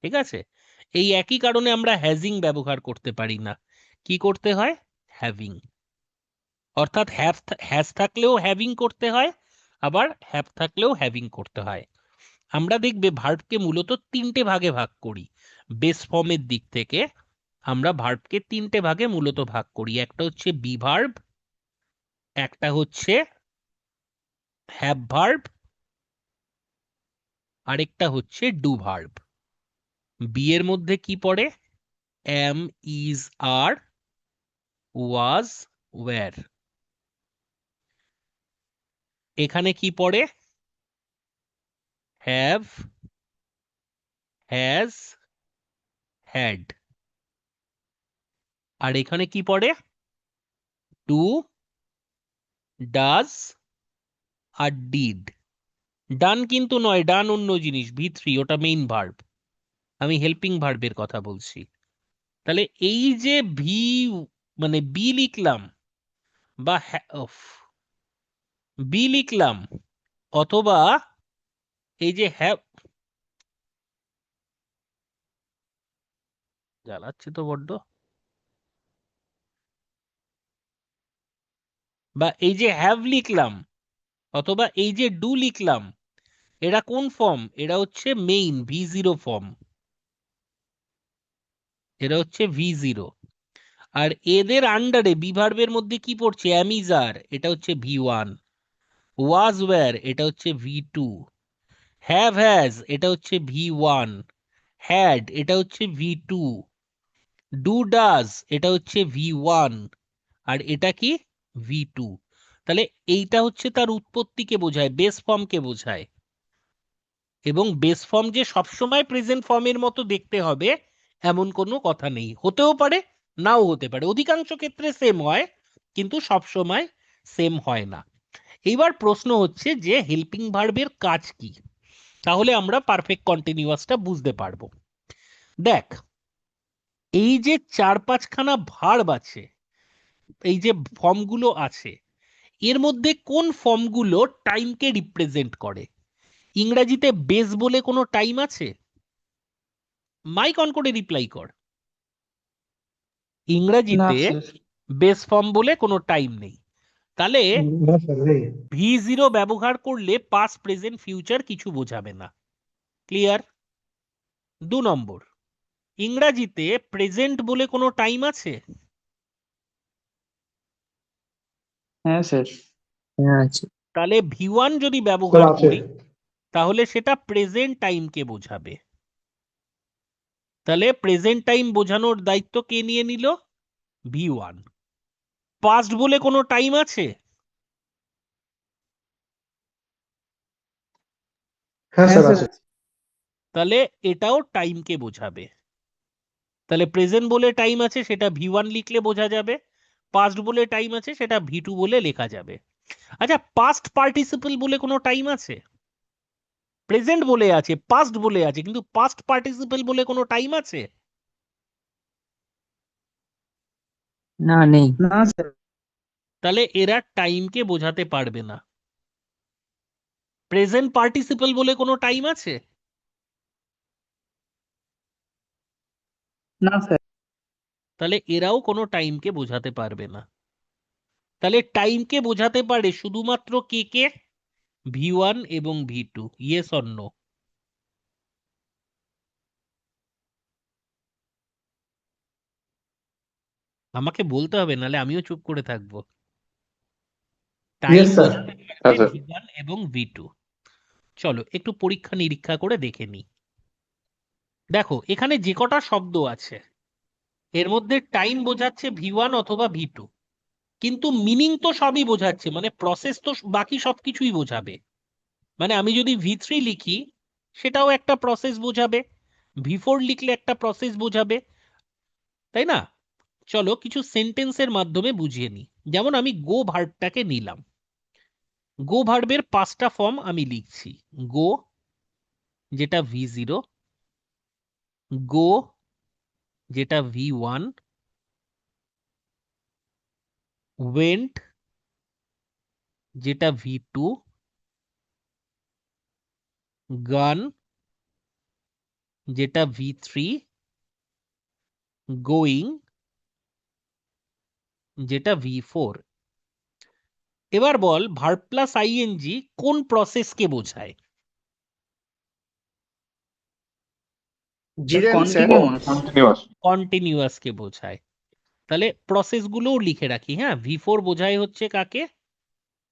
ঠিক আছে? এই একই কারণে আমরা হ্যাজিং ব্যবহার করতে পারি না। কি করতে হয়? হ্যাভিং। অর্থাৎ হ্যাজ থাকলেও হ্যাভিং করতে হয়, আবার হ্যাভ থাকলেও হ্যাভিং করতে হয়। আমরা দেখবে ভার্বকে মূলত তিনটে ভাগে ভাগ করি। বেস ফর্মের দিক থেকে আমরা ভার্বকে তিনটে ভাগে মূলত ভাগ করি। একটা হচ্ছে বি ভার্ব, একটা হচ্ছে হ্যাভ ভার্ব, আরেকটা হচ্ছে ডু ভার্ব। বি এর মধ্যে কি পড়ে? Am, is, are, was, were. এখানে কি পড়ে? Have, has, had. আর এখানে কি পড়ে? ডু, ডাজ, আর ডিড। ডান কিন্তু নয়, ডান অন্য জিনিস, ভি3, ওটা মেইন ভার্ব। আমি হেল্পিং ভার্বের কথা বলছি। তাহলে এই যে ভি মানে বি লিখলাম বা বি লিখলাম, অথবা এই যে হ্যাভ, জ্বালাচ্ছে তো বড্ড, বা এই যে হ্যাভ লিখলাম অথবা এই যে ডু লিখলাম, এরা কোন ফর্ম? এরা হচ্ছে মেইন ভি0 ফর্ম। এরা হচ্ছে ভি0। আর এদের আন্ডারে বিভার্বের মধ্যে কি পড়ছে? অ্যামিজার, এটা হচ্ছে ভি1। ওয়াজ ওয়্যার, এটা হচ্ছে ভি2। হ্যাভ হ্যাজ, এটা হচ্ছে ভি1। হ্যাড, এটা হচ্ছে ভি2। ডু ডাজ, এটা হচ্ছে ভি1। আর এটা কি? ভি2। তাহলে এইটা হচ্ছে তার উৎপত্তিকে বোঝায়, বেস ফর্মকে বোঝায়। এবং বেস ফর্ম যে সবসময় প্রেজেন্ট ফর্মের মতো দেখতে হবে এমন কোনো কথা নেই। হতেও পারে, নাও হতে পারে। অধিকাংশ ক্ষেত্রে সেম হয়, কিন্তু সবসময় সেম হয় না। এইবার প্রশ্ন হচ্ছে যে হেল্পিং ভার্বের কাজ কি? তাহলে আমরা পারফেক্ট কন্টিনিউয়াসটা বুঝতে পারবো। দেখ, এই যে 4-5খানা ভার্ব আছে, এই যে ফর্মগুলো আছে, এর মধ্যে কোন ফর্মগুলো টাইমকে রিপ্রেজেন্ট করে? ইংরেজিতে বেস বলে কোনো টাইম আছে? মাইক অন করে রিপ্লাই কর। না ইংরেজিতে স্যার। বেস ফর্ম বলে কোনো টাইম নেই। তাহলে না স্যার নেই। ভি0 ব্যবহার করলে পাস্ট, প্রেজেন্ট, ফিউচার কিছু বোঝাবে না। ক্লিয়ার? 2 নম্বর, ইংরেজিতে প্রেজেন্ট বলে কোনো টাইম আছে? হ্যাঁ স্যার। হ্যাঁ আছে। তাহলে ভি1 যদি স্যার ব্যবহার আছে। করি তাহলে সেটা প্রেজেন্ট টাইমকে বোঝাবে। তাহলে প্রেজেন্ট টাইম বোঝানোর দায়িত্ব কে নিয়ে নিল? ভি1। পাস্ট বলে কোনো টাইম আছে? হ্যাঁ হ্যাঁ স্যার স্যার। আছে। তাহলে এটাও টাইমকে বোঝাবে। তাহলে প্রেজেন্ট বলে টাইম আছে, সেটা ভি1 লিখলে বোঝা যাবে। পাস্ট বলে টাইম আছে, সেটা ভি2 বলে লেখা যাবে। আচ্ছা, পাস্ট পার্টিসিপল বলে কোনো টাইম আছে? প্রেজেন্ট বলে আছে, পাস্ট বলে আছে, কিন্তু পাস্ট পার্টিসিপল বলে কোনো টাইম আছে? না নেই। না স্যার। তাহলে এরা টাইমকে বোঝাতে পারবে না। প্রেজেন্ট পার্টিসিপল বলে কোনো টাইম আছে? না স্যার। তাহলে এরাও কোনো টাইমকে বোঝাতে পারবে না। তাহলে টাইমকে বোঝাতে পারে শুধুমাত্র কে কে? ভি1 এবং ভি2। Yes or no? আমাকে বলতে হবে, নাহলে আমিও চুপ করে থাকবো। Time yes sir. বোঝাতে হ্যাঁ পারবে স্যার। ভি1 এবং ভি2। চলো একটু পরীক্ষা নিরীক্ষা করে দেখে নিই। দেখো, এখানে যে কটা শব্দ আছে এর মধ্যে টাইম বোঝাচ্ছে ভি1 অথবা ভি2, কিন্তু মিনিং তো সবই বোঝাচ্ছে, মানে প্রসেস তো বাকি সবকিছুই বোঝাবে। মানে আমি যদি ভি3 লিখি সেটাও একটা প্রসেস বোঝাবে, ভি4 লিখলে একটা প্রসেস বোঝাবে, তাই না? চলো কিছু সেন্টেন্সের মাধ্যমে বুঝিয়ে নিই। যেমন আমি গো ভার্বটাকে নিলাম। গো ভার্বের 5টা ফর্ম আমি লিখছি। গো, যেটা ভি0, গো, যেটা ভি1, ওয়েন্ট, যেটা ভি2, গান যেটা V3, গোয়িং যেটা V4। এবার বল ভার্ব প্লাস আইএনজি কোন প্রসেসকে বোঝায়? Sir sir continuous. কন্টিনিউয়াস। কন্টিনিউয়াসকে বোঝায়। তাহলে প্রসেসগুলোও লিখে রাখি। হ্যাঁ, V4 বোঝায় হচ্ছে কাকে?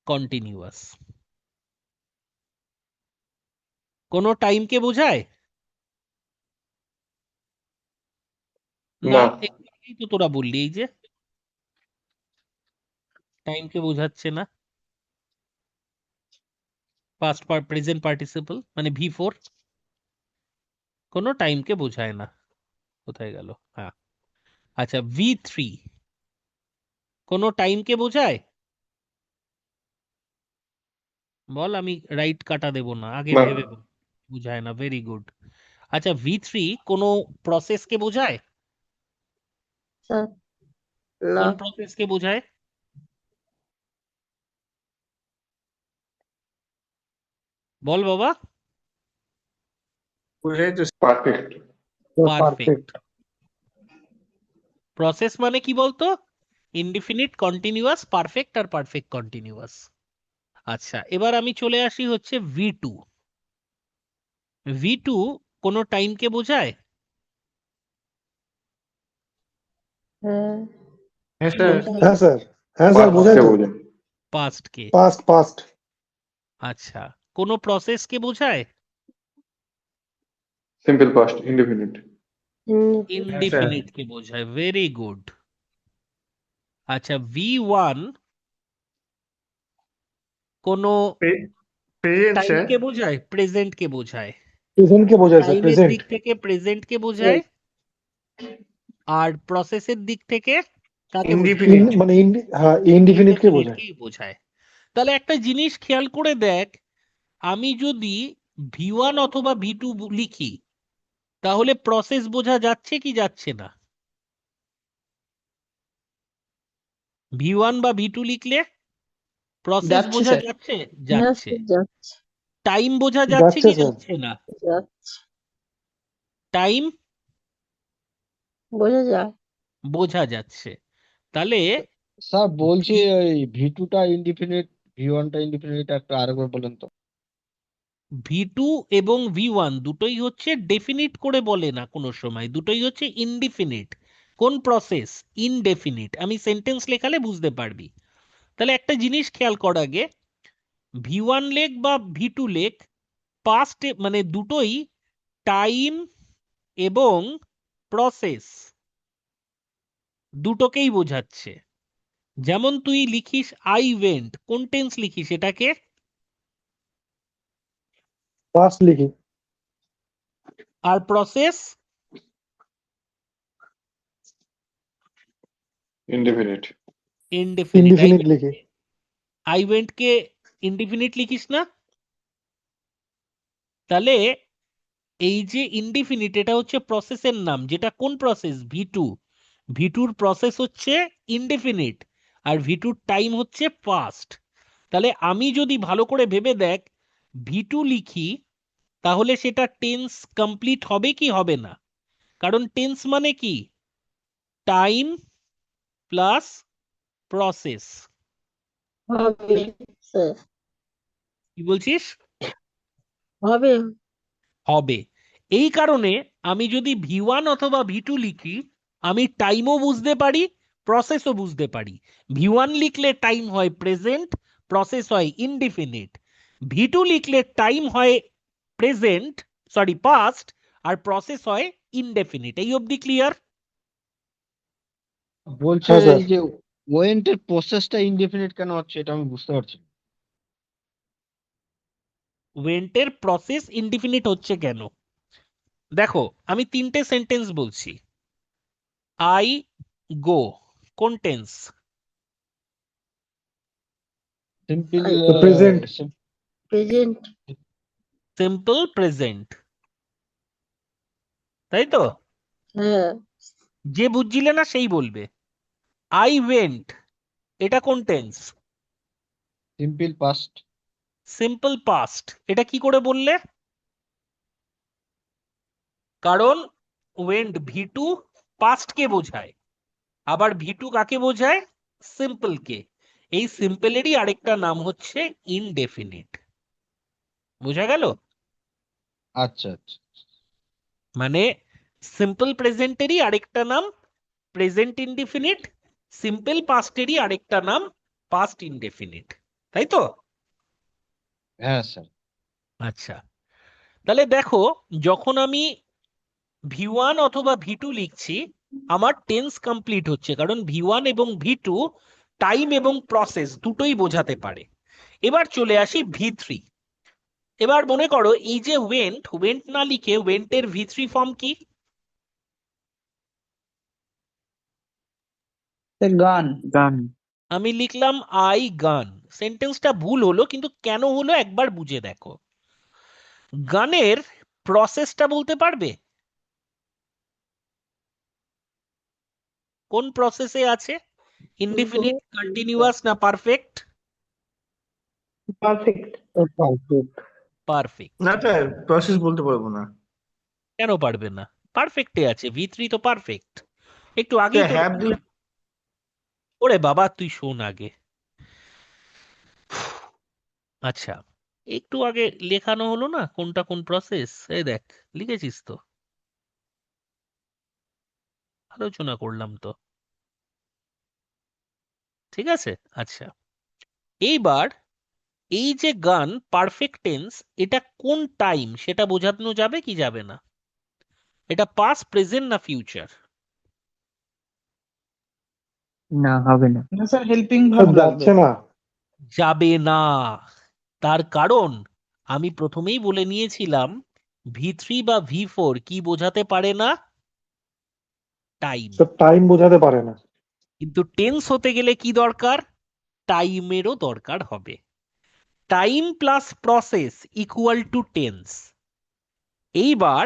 কন্টিনিউয়াস। কোনো টাইমকে বোঝায় না? না। এই তো তোরা বললি, এই যে টাইমকে বোঝাচ্ছে না। পাস্ট প্রেজেন্ট পার্টিসিপল মানে V4 কোনো টাইমকে বোঝায় না। কোথায় গেল? হ্যাঁ, আচ্ছা V3 কোনো টাইমকে বোঝায়? বল, আমি রাইট কাটা দেব না, আগে না। ভেবে বল। বোঝায় না, ভেরি গুড। আচ্ছা V3 কোনো প্রসেসকে বোঝায়? স্যার না। কোন প্রসেসকে বোঝায়? বল বাবা। পারফেক্ট। পারফেক্ট। প্রসেস মানে কি বলতো? ইনডিফিনিট, কন্টিনিউয়াস, পারফেক্ট আর পারফেক্ট কন্টিনিউয়াস। আচ্ছা, এবার আমি চলে আসি হচ্ছে V2। V2 কোনো টাইমকে বোঝায়? হ্যাঁ হ্যাঁ স্যার বোঝায়। হ্যাঁ স্যার, হ্যাঁ স্যার বোঝায় পাস্টকে তো। বোঝায়। পাস্টকে। পাস্ট। আচ্ছা, কোনো প্রসেসকে বোঝায়? Simple past, indefinite. ইনডিফিনিটকে বোঝায়, ভেরি গুড। আচ্ছা V1 কোনো প্রেজেন্ট স্যার। টাইমকে বোঝায়? প্রেজেন্টকে বোঝায়। প্রেজেন্ট কে বোঝায় স্যার, টাইমের প্রেজেন্ট। দিক থেকে প্রেজেন্টকে বোঝায়, আর প্রসেসের দিক থেকে কাকে বোঝায়? ইনডিফিনিট। মানে হ্যাঁ, ইনডিফিনিট কে বোঝায়। ইনডেফিনিটকেই বোঝায়। তাহলে একটা জিনিস খেয়াল করে দেখ, আমি যদি V1 অথবা V2 লিখি তাহলে প্রসেস বোঝা যাচ্ছে কি যাচ্ছে না? V1 বা V2 লিখলে প্রসেস যাচ্ছে বোঝা স্যার। যাচ্ছে? হ্যাঁ যাচ্ছে। স্যার যাচ্ছে টাইম বোঝা যাচ্ছে যাচ্ছে কি স্যার। যাচ্ছে না? যাচ্ছে টাইম বোঝা যায়। বোঝা যাচ্ছে। তাহলে স্যার বলছি ওই V2 টা ইনডিফিনিট, V1 টা ইনডিফিনিট, একটা আরেকবার বলেন তো। V2 এবং V1 দুটোই হচ্ছে ডেফিনিট করে বলে না কোনো সময়, দুটোই হচ্ছে ইনডিফিনিট। কোন প্রসেস? ইনডেফিনিট। আমি সেন্টেন্স লেখালে বুঝতে পারবি। তাহলে একটা জিনিস খেয়াল কর আগে, V1 লেখ বা V2 লেখ, পাস্ট মানে দুটোই টাইম এবং প্রসেস দুটোকেই বোঝাচ্ছে। যেমন তুই লিখিস আই ওয়েন্ট, কোন টেন্স লিখিস এটাকে? পাস্ট লিখি। আর প্রসেস? ইনডিফিনিট। ইনডেফিনিট। ইনডিফিনিট লিখি। আই ওয়েন্ট কে ইনডিফিনিট লিখিস না? তাহলে এই যে ইনডিফিনিট, এটা হচ্ছে প্রসেসের নাম, যেটা কোন প্রসেস? V2। V2 র প্রসেস হচ্ছে ইনডেফিনিট, আর V2 র টাইম হচ্ছে পাস্ট। তাহলে আমি যদি ভালো করে ভেবে দেখ, V2 লিখি তাহলে সেটা টেন্স কমপ্লিট হবে কি হবে না? কারণ টেন্স মানে কি? Time plus process. হবে স্যার, কি বলছিস? হবে। হবে। এই কারণে আমি যদি V1 অথবা V2 লিখি, আমি টাইমও বুঝতে পারি, প্রসেসও বুঝতে পারি। V1 লিখলে টাইম হয় প্রেজেন্ট, প্রসেস হয় ইনডিফিনিট। V2 লিখলে টাইম হয় প্রেজেন্ট, সরি পাস্ট, আর প্রসেস হয় ইনডেফিনিট। এই অবধি ক্লিয়ার? বলছে হ্যাঁ স্যার। এই যে ওয়েন্ট এর প্রসেসটা ইনডিফিনিট কেন হচ্ছে, এটা আমি বুঝতে পারছি না। ওয়েন্টের প্রসেস ইনডিফিনিট হচ্ছে কেন? দেখো, আমি তিনটে সেন্টেন্স বলছি। আই গো, কোন tense? Simple present. Present. Simple present, তাই তো? হ্যাঁ যে বুঝছিলে না সেই বলবে। আই ওয়েন্ট, এটা কোন tense? Simple past. Simple past. এটা কি করে বললে? কারণ ওয়েন্ট ভি2 পাস্ট কে বোঝায়, আবার ভি2 কাকে বোঝায়? সিম্পল কে। এই সিম্পলেরই আরেকটা নাম হচ্ছে ইনডেফিনিট। বোঝা গেল? আচ্ছা আচ্ছা। মানে সিম্পল প্রেজেন্টেরই আরেকটা নাম প্রেজেন্ট ইনডিফিনিট, সিম্পল পাস্টেরই আরেকটা নাম পাস্ট ইনডেফিনিট, তাই তো? হ্যাঁ স্যার। আচ্ছা, তাহলে দেখো, যখন আমি ভি1 অথবা ভি2 লিখছি, আমার টেন্স কমপ্লিট হচ্ছে, কারণ ভি1 এবং ভি2 টাইম এবং প্রসেস দুটোই বোঝাতে পারে। এবার চলে আসি ভি3। এবার মনে করো এই যে ওয়েন্ট, ওয়েন্ট না লিখে ওয়েন্টের ভি3 ফর্ম কি? গান। গান। আমি লিখলাম আই গান। সেন্টেন্সটা ভুল হলো, কিন্তু কেন হলো একবার বুঝে দেখো। গানের প্রসেসটা বলতে পারবে? কোন প্রসেসে আছে? ইনডিফিনিট, কন্টিনিউয়াস না পারফেক্ট? পারফেক্ট। পারফেক্ট। না স্যার, প্রসেস বলতে পারবো না। কেন পারবে না? পারফেক্টে আছে, ভি3 তো পারফেক্ট। একটু আগেই তো হ্যাভ দিলে ওরে বাবা, তুই শোন আগে। আচ্ছা, একটু আগে লেখানো হলো না কোনটা কোন প্রসেস? এই দেখ, লিখেছিস তো, আলোচনা করলাম তো, ঠিক আছে? আচ্ছা, এইবার এই যে গান পারফেক্ট টেন্স, এটা কোন টাইম সেটা বোঝানো যাবে কি যাবে না? এটা পাস্ট, প্রেজেন্ট না ফিউচার? না, হবে না। না স্যার, হেল্পিং স্যার ভার্ব লাগবে। যাচ্ছে না। যাবে না। তার কারণ আমি প্রথমেই বলে নিয়েছিলাম, ভি3 বা ভি4 কি বোঝাতে পারে না? টাইম। স্যার টাইম বোঝাতে পারে না। কিন্তু টেন্স হতে গেলে কি দরকার? টাইমেরও দরকার হবে। Time plus process equal to tense. এইবার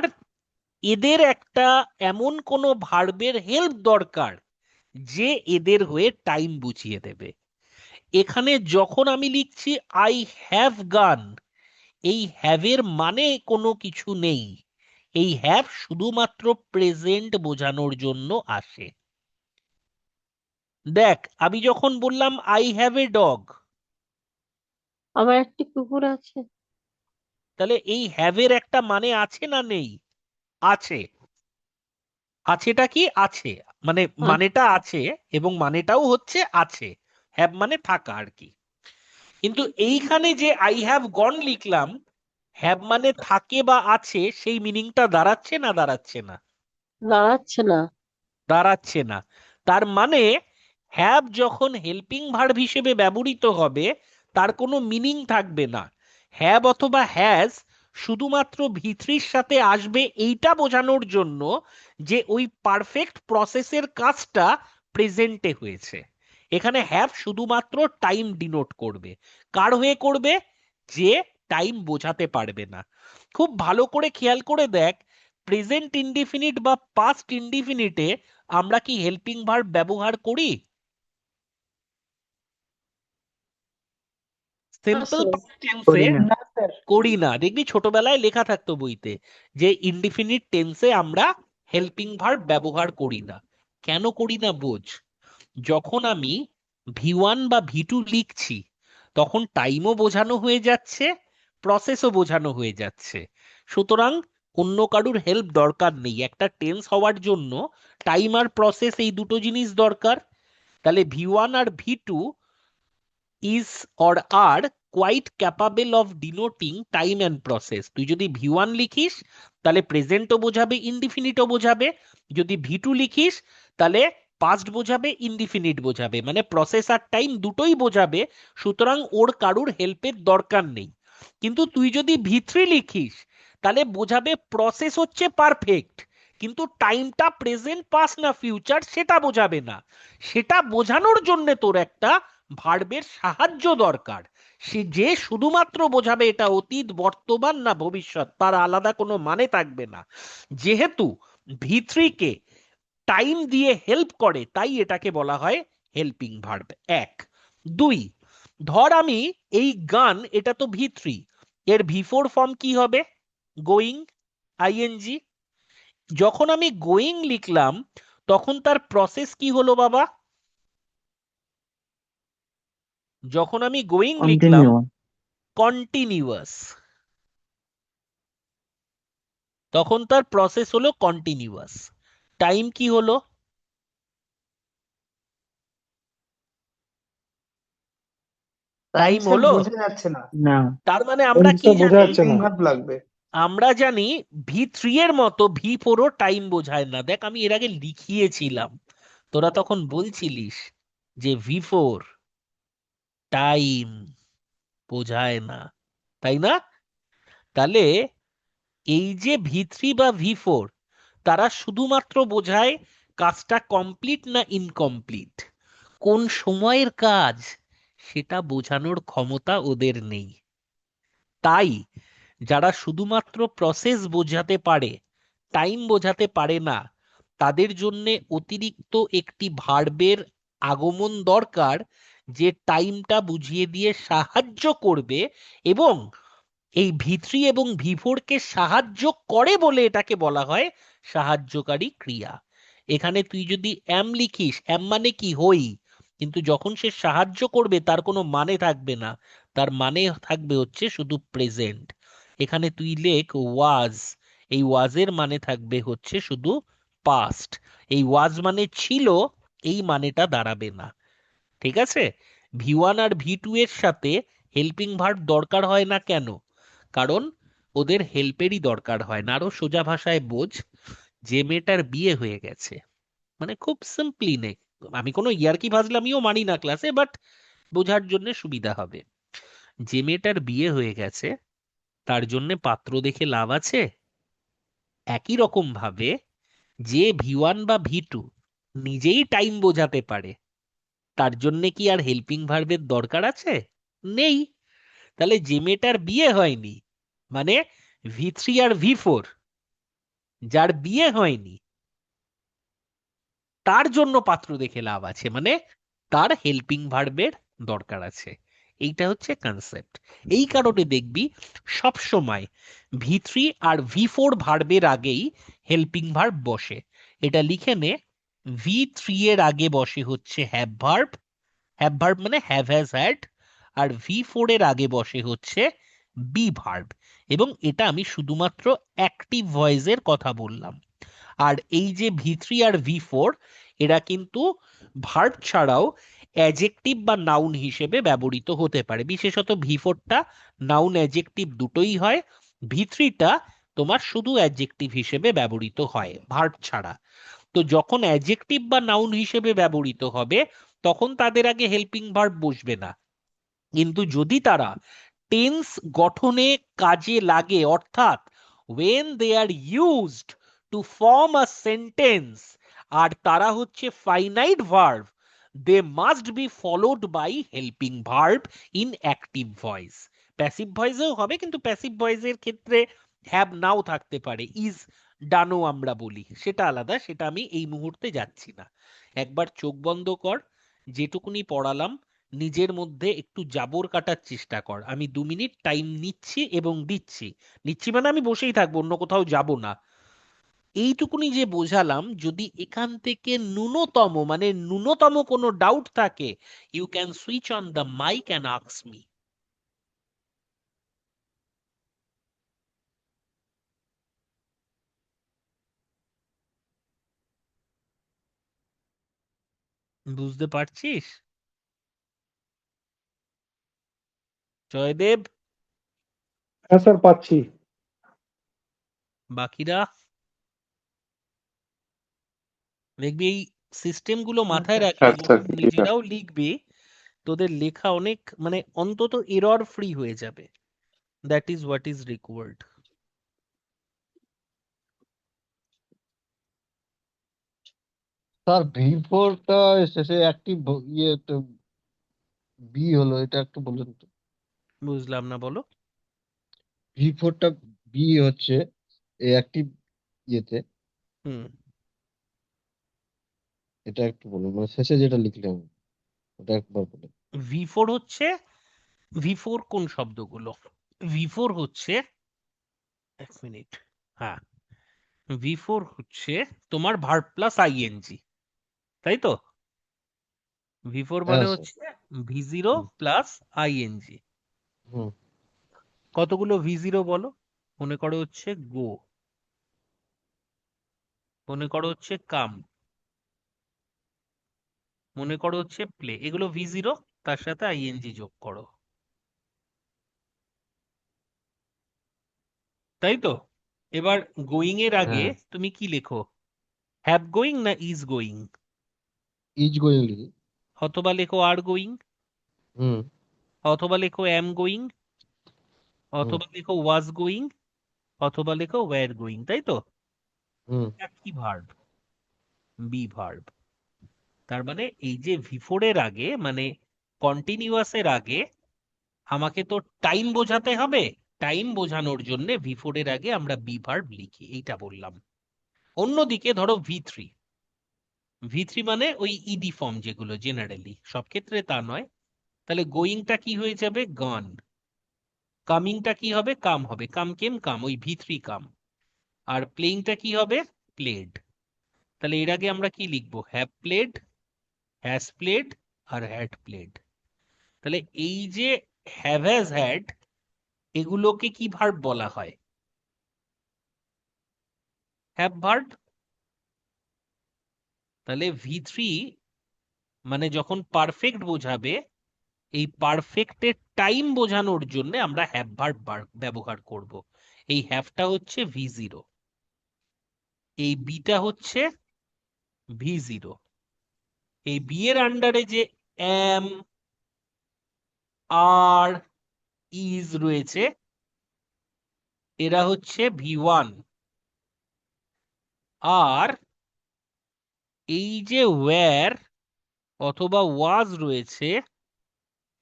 এদের একটা এমন কোনো ভার্বের হেল্প দরকার যে এদের হয়ে টাইম বুঝিয়ে দেবে। এখানে যখন আমি লিখছি আই হ্যাভ গান, এই হ্যাভের মানে কোনো কিছু নেই। এই হ্যাভ শুধুমাত্র প্রেজেন্ট বোঝানোর জন্য আসে। দেখ, আমি যখন বললাম আই হ্যাভ এ ডগ, আমার একটি কুকুর আছে। তাহলে এই হ্যাভের একটা মানে আছে না নেই? আছে। আছেটা কি? আছে, মানে আ- মানেটা আছে, এবং মানেটাও হচ্ছে আছে। হ্যাভ মানে থাকা আর কি। কিন্তু এইখানে যে আই হ্যাভ গন লিখলাম, হ্যাভ মানে থাকে বা আছে, সেই মিনিংটা দাঁড়াচ্ছে না দাঁড়াচ্ছে না? দাঁড়াচ্ছে না। দাঁড়াচ্ছে না। তার মানে হ্যাভ যখন হেল্পিং ভার্ব হিসেবে ব্যবহৃত হবে, তার কোনো মিনিং থাকবে না। হ্যাভ অথবা হ্যাজ শুধুমাত্র ভি3 সাথে আসবে এইটা বোঝানোর জন্য যে ওই পারফেক্ট প্রসেসের কাজটা প্রেজেন্টে হয়েছে। এখানে হ্যাভ শুধুমাত্র টাইম ডিনোট করবে। কার হয়ে করবে? যে টাইম বোঝাতে পারবে না। খুব ভালো করে খেয়াল করে দেখ, প্রেজেন্ট ইনডিফিনিট বা পাস্ট ইনডিফিনিটে আমরা কি হেল্পিং ভার্ব ব্যবহার করি? Simple sir. পাস্ট টেন্সে করি না। না স্যার। করি না। দেখবি ছোটবেলায় লেখা থাকতো বইতে যে ইনডিফিনিট টেন্সে আমরা হেল্পিং ভার্ব ব্যবহার করি না। কেন করি না বোঝ। যখন আমি ভি1 বা ভি2 লিখছি, তখন টাইমও বোঝানো হয়ে যাচ্ছে, প্রসেসও বোঝানো হয়ে যাচ্ছে। সুতরাং অন্য কারুর হেল্প দরকার নেই। একটা টেন্স হওয়ার জন্য টাইম আর প্রসেস এই দুটো জিনিস দরকার। তাহলে ভি1 আর V two is or are quite capable of denoting time and process. তুই যদি ভি1 লিখিস তাহলে প্রেজেন্টও বোঝাবে, ইনডিফিনিটও বোঝাবে। যদি ভি2 লিখিস তাহলে পাস্ট বোঝাবে, ইনডিফিনিট বোঝাবে, মানে প্রসেস আর টাইম দুটোই বোঝাবে। সুতরাং ওর কারুর হেল্পের দরকার নেই। কিন্তু তুই যদি ভি3 লিখিস তাহলে বোঝাবে প্রসেস হচ্ছে পারফেক্ট, কিন্তু টাইমটা প্রেজেন্ট, পাস্ট না ফিউচার সেটা বোঝাবে না। সেটা বোঝানোর জন্য তোর একটা ভার্বের সাহায্য দরকার। সে যে শুধুমাত্র বোঝাবে এটা অতীত, বর্তমান না ভবিষ্যৎ, তার আলাদা কোনো মানে থাকবে না। যেহেতু ভি3 কে টাইম দিয়ে হেল্প করে, তাই এটাকে বলা হয় হেল্পিং ভার্ব। এক। দুই, ধর আমি এই গান, এটা তো ভি3, এর ভি4 ফর্ম কি হবে? Going, ING. যখন আমি গোয়িং লিখলাম তখন তার প্রসেস কি হলো বাবা? যখন আমি গোয়িং লিখলাম কন্টিনিউ। কন্টিনিউয়াস, তখন তার প্রসেস হলো কন্টিনিউয়াস। টাইম কি হলো? টাইম টাইম স্যার হলো। বোঝা যাচ্ছে না, না। তার মানে আমরা কি টেন্সটা বোঝা জানি? যাচ্ছে হেল্পিং না। ভার্ব লাগবে। আমরা জানি V3 এর মতো V4ও টাইম বোঝায় না। দেখ আমি এর আগে লিখিয়েছিলাম, তোরা তখন বলছিলিস যে V4 টাইম বোঝায় না, তাই না? তাহলে এই যে V3 বা V4, তারা শুধুমাত্র বোঝায় কাজটা কমপ্লিট না ইনকমপ্লিট, কোন সময়ের কাজ সেটা বোঝানোর ক্ষমতা ওদের নেই। তাই যারা শুধুমাত্র প্রসেস বোঝাতে পারে, টাইম বোঝাতে পারে না, তাদের জন্য অতিরিক্ত একটি ভার্বের আগমন দরকার, যে টাইমটা বুঝিয়ে দিয়ে সাহায্য করবে এবং এই V3 এবং V4 কে সাহায্য করে বলে এটাকে বলা হয় সাহায্যকারী ক্রিয়া। এখানে তুই যদি এম লিখিস, এম মানে কি? হই। কিন্তু যখন সে সাহায্য করবে তার কোনো মানে থাকবে না, তার মানে থাকবে হচ্ছে শুধু প্রেজেন্ট। এখানে তুই লেখ ওয়াজ, এই ওয়াজের মানে থাকবে হচ্ছে শুধু পাস্ট। এই ওয়াজ মানে ছিল, এই মানেটা দাঁড়াবে না। ঠিক আছে? V1 আর V2 এর সাথে হেল্পিং ভার্ব দরকার হয় না কেন? কারণ ওদের হেল্পেরই দরকার হয় না। আরো সোজা ভাষায় বোঝ, যে মেয়েটার বিয়ে হয়ে গেছে, মানে খুব সিম্পলি নে, আমি কোনো ইয়ার্কি ফাজলামিও মানি না ক্লাসে, বাট বোঝার জন্য সুবিধা হবে। যে মেয়েটার বিয়ে হয়ে গেছে তার জন্য পাত্র দেখে লাভ আছে? একই রকম ভাবে যে V1 বা V2 নিজেই টাইম বোঝাতে পারে, তার জন্য কি আর হেল্পিং ভার্বের দরকার আছে? নেই। তাহলে যে মেয়েটার বিয়ে হয়নি, মানে V3 আর V4, যার বিয়ে হয়নি তার জন্য পাত্র দেখে লাভ আছে, মানে তার হেল্পিং ভার্বের দরকার আছে। এইটা হচ্ছে কনসেপ্ট। এই কারণে দেখবি সব সময় V3 আর V4 ভার্বের আগেই হেল্পিং ভার্ব বসে। এটা লিখে নে, V3 এর আগে বসে হচ্ছে হ্যাভ ভার্ব, হ্যাভ ভার্ব মানে হ্যাভ হ্যাজ হ্যাড, আর V4 এর আগে বসে হচ্ছে বি ভার্ব। এবং এটা আমি শুধুমাত্র অ্যাক্টিভ ভয়েসের কথা বললাম। আর এই যে V3 আর V4, এরা কিন্তু ভার্ব ছাড়াও অ্যাজেক্টিভ বা নাউন হিসেবে ব্যবহৃত হতে পারে। বিশেষত V4টা নাউন অ্যাজেক্টিভ দুটোই হয়, V3টা তোমার শুধু অ্যাডজেক্টিভ হিসেবে ব্যবহৃত হয় ভার্ব ছাড়া। তো যখন অ্যাডজেক্টিভ বা নাউন হিসেবে ব্যবহৃত হবে তখন তাদের আগে হেল্পিং ভার্ব বসবে না। কিন্তু যদি তারা টেন্স গঠনে কাজে লাগে, অর্থাৎ when they are used to form a sentence, আর তারা হচ্ছে finite verb, they must be followed by helping verb in active voice। Passive ভয়েসেও হবে, কিন্তু প্যাসিভ ভয়েসের ক্ষেত্রে হ্যাভ নাও থাকতে পারে, ইজ ডানও আমরা বলি, সেটা আলাদা, সেটা আমি এই মুহূর্তে যাচ্ছি না। একবার চোখ বন্ধ কর, যেটুকুনি পড়ালাম নিজের মধ্যে একটু জাবর কাটার চেষ্টা কর। আমি 2 মিনিট টাইম নিচ্ছি এবং দিচ্ছি। নিচ্ছি মানে আমি বসেই থাকবো, অন্য কোথাও যাব না। এইটুকুনি যে বোঝালাম, যদি এখান থেকে ন্যূনতম কোনো ডাউট থাকে, you can switch on the mike and ask me. বুঝতে পারছিস জয়দেব? হ্যাঁ স্যার, পাচ্ছি। বাকিরা দেখবি এই সিস্টেম গুলো মাথায় রাখলে আচ্ছা যখন ক্লিয়ার। নিজেরাও লিখবি, তোদের লেখা অনেক মানে অন্তত এরর ফ্রি হয়ে যাবে। That is what is required. Sir V4টা শেষে অ্যাক্টিভ ইয়ে তো বি হলো, এটা একটু বলুন তো। বুঝলাম না, বলো। V4টা বি হচ্ছে অ্যাক্টিভ ইয়েতে, হুম। এটা একটু বলুন, মানে শেষে যেটা লিখলাম ওটা একবার বলুন। V4 হচ্ছে, V4 কোন শব্দগুলো? V4 হচ্ছে, এক মিনিট, হ্যাঁ, V4 হচ্ছে তোমার ভার্ব প্লাস আইএনজি, তাই তো? V4 হ্যাঁ মানে স্যার। হচ্ছে V0 প্লাস আইএনজি। হুম কতগুলো V0 বলো? মনে করো হচ্ছে গো, মনে করো হচ্ছে কাম, মনে করো হচ্ছে প্লে, এগুলো V0, তার সাথে আইএনজি যোগ করো, তাই তো? এবার গোয়িং এর আগে হ্যাঁ, তুমি কি লেখো? হ্যাভ গোয়িং না ইজ গোয়িং? ইজ গোয়িং লিখি। অথবা লেখো আর গোয়িং, হুম অথবা লেখো অ্যাম গোয়িং, হুম অথবা লেখো ওয়াজ গোয়িং, অথবা লেখো ওয়্যার গোয়িং, তাই তো? হুম কি ভার্ব? Be verb. তার মানে এই যে V4 এর আগে মানে কন্টিনিউয়াস এর আগে আমাকে তো টাইম বোঝাতে হবে, টাইম বোঝানোর জন্য V4 এর আগে আমরা বি ভার্ব লিখি, এইটা বললাম। অন্যদিকে ধরো V3, V3 মানে ওই ইডি ফর্ম যেগুলো জেনারেলি, সব ক্ষেত্রে তা নয়। তাহলে গোয়িংটা কি হয়ে যাবে? গন। কামিংটা কি হবে? কাম হবে। কাম কেম কাম, ওই V3 কাম। আর প্লেইংটা কি হবে? প্লেড। তাহলে এর আগে আমরা কি লিখবো? হ্যাভ প্লেড, হ্যাজ প্লেড, আর হ্যাড প্লেড। তাহলে এই যে হ্যাভ হ্যাজ হ্যাড, এগুলোকে কি ভার্ব বলা হয়? Have verb. তাহলে V3 মানে যখন পারফেক্ট বোঝাবে, এই পারফেক্টের টাইম বোঝানোর জন্য আমরা হ্যাভ ভার্ব ব্যবহার করব। এই হ্যাভটা হচ্ছে V0, এই বিটা হচ্ছে V0। এই বি এর আন্ডারে যে এম, আর, ইজ রয়েছে, এরা হচ্ছে V1। আর এই যে ওয়্যার অথবা ওয়াজ রয়েছে,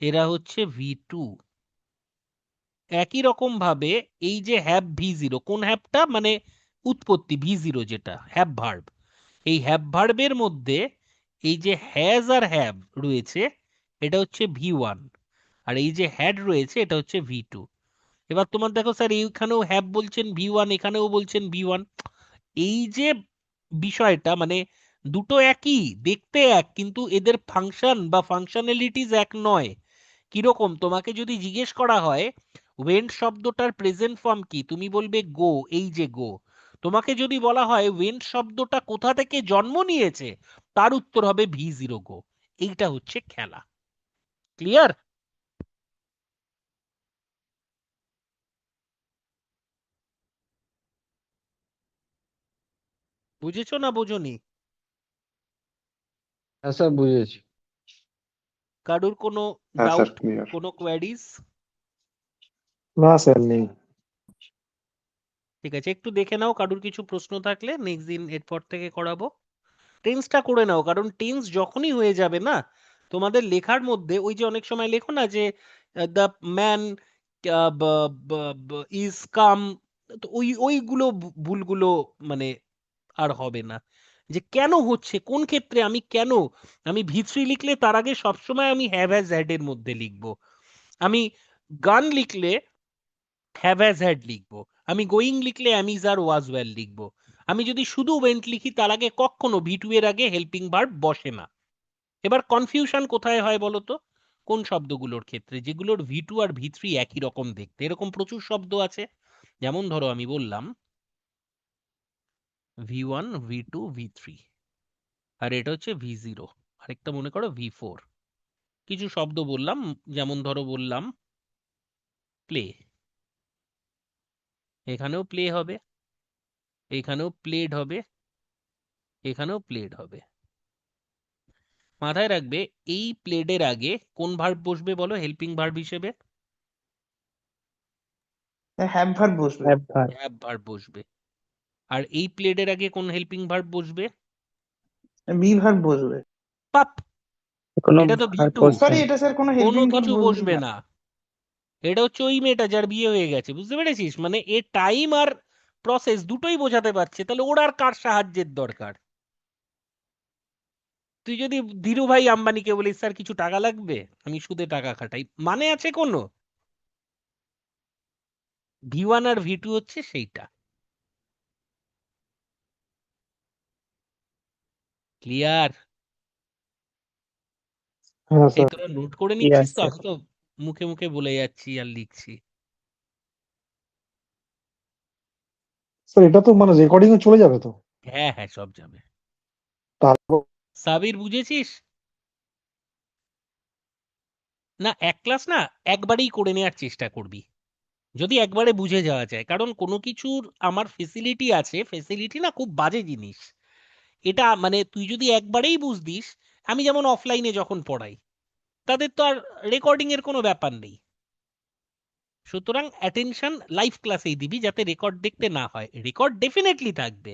এরা হচ্ছে V2। একই রকম ভাবে এই যে হ্যাভ V0, কোন হ্যাভটা? মানে উৎপত্তি V0, যেটা হ্যাভ ভার্ব। এই হ্যাভ ভার্বের মধ্যে এই যে হ্যাজ আর হ্যাভ রয়েছে, এটা হচ্ছে V1। আর এই যে হ্যাড রয়েছে, এটা হচ্ছে V2। এবার তোমার দেখো স্যার, এইখানেও হ্যাভ বলছেন V1, এখানেও বলছেন V1। এই যে বিষয়টা মানে দুটো একই, দেখতে এক, কিন্তু এদের ফাংশন বা ফাংশনালিটিস এক নয়। কিরকম? তোমাকে যদি জিজ্ঞেস করা হয় ওয়েন্ট শব্দটার প্রেজেন্ট ফর্ম কি, তুমি বলবে গো, এই যে গো। তোমাকে যদি বলা হয় ওয়েন্ট শব্দটা কোথা থেকে জন্ম নিয়েছে, তার উত্তর হবে V0 গো। এইটা হচ্ছে খেলা। ক্লিয়ার? বুঝেছো না বোঝোনি? হ্যাঁ স্যার, বুঝেছি। কারুর কোনো হ্যাঁ স্যার, ডাউট, ক্লিয়ার। কোনো কোয়ারিজ? না স্যার নেই। ঠিক আছে, একটু দেখে নাও, কারুর কিছু প্রশ্ন থাকলে নেক্সট দিন এরপর থেকে করাবো। টেন্সটা করে নাও, কারণ টেন্স যখনই হয়ে যাবে না, তোমাদের লেখার মধ্যে ওই যে অনেক সময় লেখো না যে দ্য ম্যান ইজ কাম, তো ওইগুলো ভুলগুলো মানে আর হবে না। যে কেন হচ্ছে, কোন ক্ষেত্রে, আমি কেন, আমি V3 লিখলে তার আগে সবসময় আমি হ্যাভ হ্যাজ হ্যাড এর মধ্যে লিখবো। আমি গান লিখলে হ্যাভ হ্যাজ হ্যাড লিখবো। আমি গোয়িং লিখলে am is are was well লিখবো। আমি যদি শুধু ওয়েন্ট লিখি, তার আগে কখনো V2 এর আগে হেল্পিং ভার্ব বসে না। এবার কনফিউশন কোথায় হয় বলো তো? কোন শব্দগুলোর ক্ষেত্রে? যেগুলোর V2 আর V3 একই রকম দেখতে, এরকম প্রচুর শব্দ আছে। যেমন ধরো আমি বললাম V1, V2, V3, আর এটা হচ্ছে V0। আরেকটা মনে করো V4। কিছু শব্দ বললাম, যেমন ধরো বললাম প্লে, এখানেও প্লে হবে, এখানেও প্লেড হবে, এখানেও প্লেড হবে। মাথায় রাখবে, এই প্লেডের আগে কোন ভার্ব বসবে বলো হেল্পিং ভার্ব হিসেবে? হ্যাভ ভার্ব বসবে। Have verb. হ্যাভ ভার্ব বসবে। আর এই প্লেডের আগে কোন হেল্পিং ভার্ব বসবে? বি ভার্ব বসবে। পাপ, কোনো এটা তো ভার্ব V2। বসবে সরি, না। এটা স্যার কোনো কোনো হেল্পিং ভার্ব কিছু বসবেই বসবে না। না। এটা হচ্ছে ওই মেয়েটা যার বিয়ে হয়ে গেছে, বুঝতে পেরেছিস? মানে এ টাইম আর প্রসেস দুটোই বোঝাতে পারছে, তাহলে ওর আর কার সাহায্যের দরকার? তুই যদি ধীরুভাই আম্বানিকে বলিস স্যার কিছু টাকা লাগবে, আমি সুদে টাকা খাটাই, মানে আছে কোনো? V1 আর V2 হচ্ছে সেইটা। ক্লিয়ার? হ্যাঁ এই স্যার। তোরা নোট করে Yes, নিচ্ছিস তো? sir. আমি তো মুখে মুখে বলে যাচ্ছি আর লিখছি। স্যার এটা তো মানে রেকর্ডিং এ চলে যাবে তো? হ্যাঁ হ্যাঁ, সব যাবে। তারপর সাবির বুঝেছিস? না, এক ক্লাস না, একবারেই করে নেওয়ার চেষ্টা করবি, যদি একবারে বুঝে যাওয়া যায়। কারণ কোনো কিছুর আমার ফেসিলিটি আছে, ফেসিলিটি না খুব বাজে জিনিস। এটা মানে তুই যদি একবারেই বুঝদিস, আমি যেমন অফলাইনে যখন পড়াই, তাদের তো আর রেকর্ডিং এর কোনো ব্যাপার নেই। সুতরাং অ্যাটেনশন লাইভ ক্লাসেই দিবি, যাতে রেকর্ড দেখতে না হয়। রেকর্ড ডেফিনেটলি থাকবে,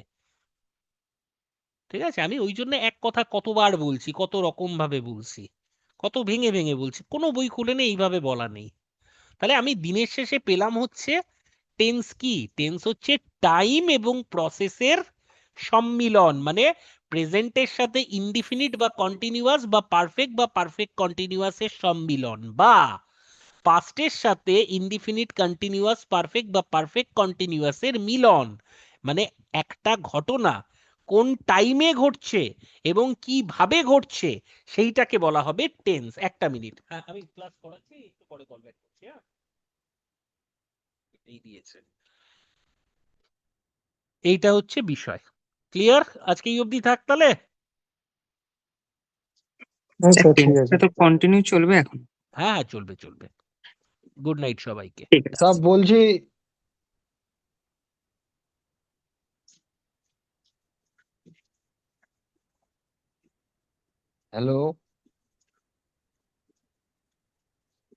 ঠিক আছে? আমি ওই জন্য এক কথা কতবার বলছি, কত রকম ভাবে বলছি, কত ভেঙে ভেঙে বলছি। কোনো বই খুলে নেই এইভাবে বলা নেই। তাহলে আমি দিনের শেষে পেলাম হচ্ছে টেন্স কি? টেন্স হচ্ছে টাইম এবং প্রসেসের সম্মিলন, মানে প্রেজেন্টের সাথে ইনডিফিনিট বা কন্টিনিউয়াস বা পারফেক্ট বা পারফেক্ট কন্টিনিউয়াসের সম্মিলন, বা পাস্টের সাথে ইনডিফিনিট কন্টিনিউয়াস পারফেক্ট বা পারফেক্ট কন্টিনিউয়াসের মিলন। মানে একটা ঘটনা কোন টাইমে ঘটছে এবং কিভাবে ঘটছে, সেইটাকে বলা হবে টেন্স। একটা মিনিট, হ্যাঁ আমি ক্লাস করাচ্ছি, একটু পরে কল ব্যাক করছি। হ্যাঁ, এই দিয়েছে। এইটা হচ্ছে বিষয়। ক্লিয়ার? আজকে এই অবধি থাক তাহলে। হ্যাঁ স্যার স্যার ঠিক আছে। টেন্সটা তো কন্টিনিউ চলবে এখন। হ্যাঁ হ্যাঁ, চলবে চলবে। গুড নাইট সবাইকে। ঠিক আছে। স্যার বলছি হ্যালো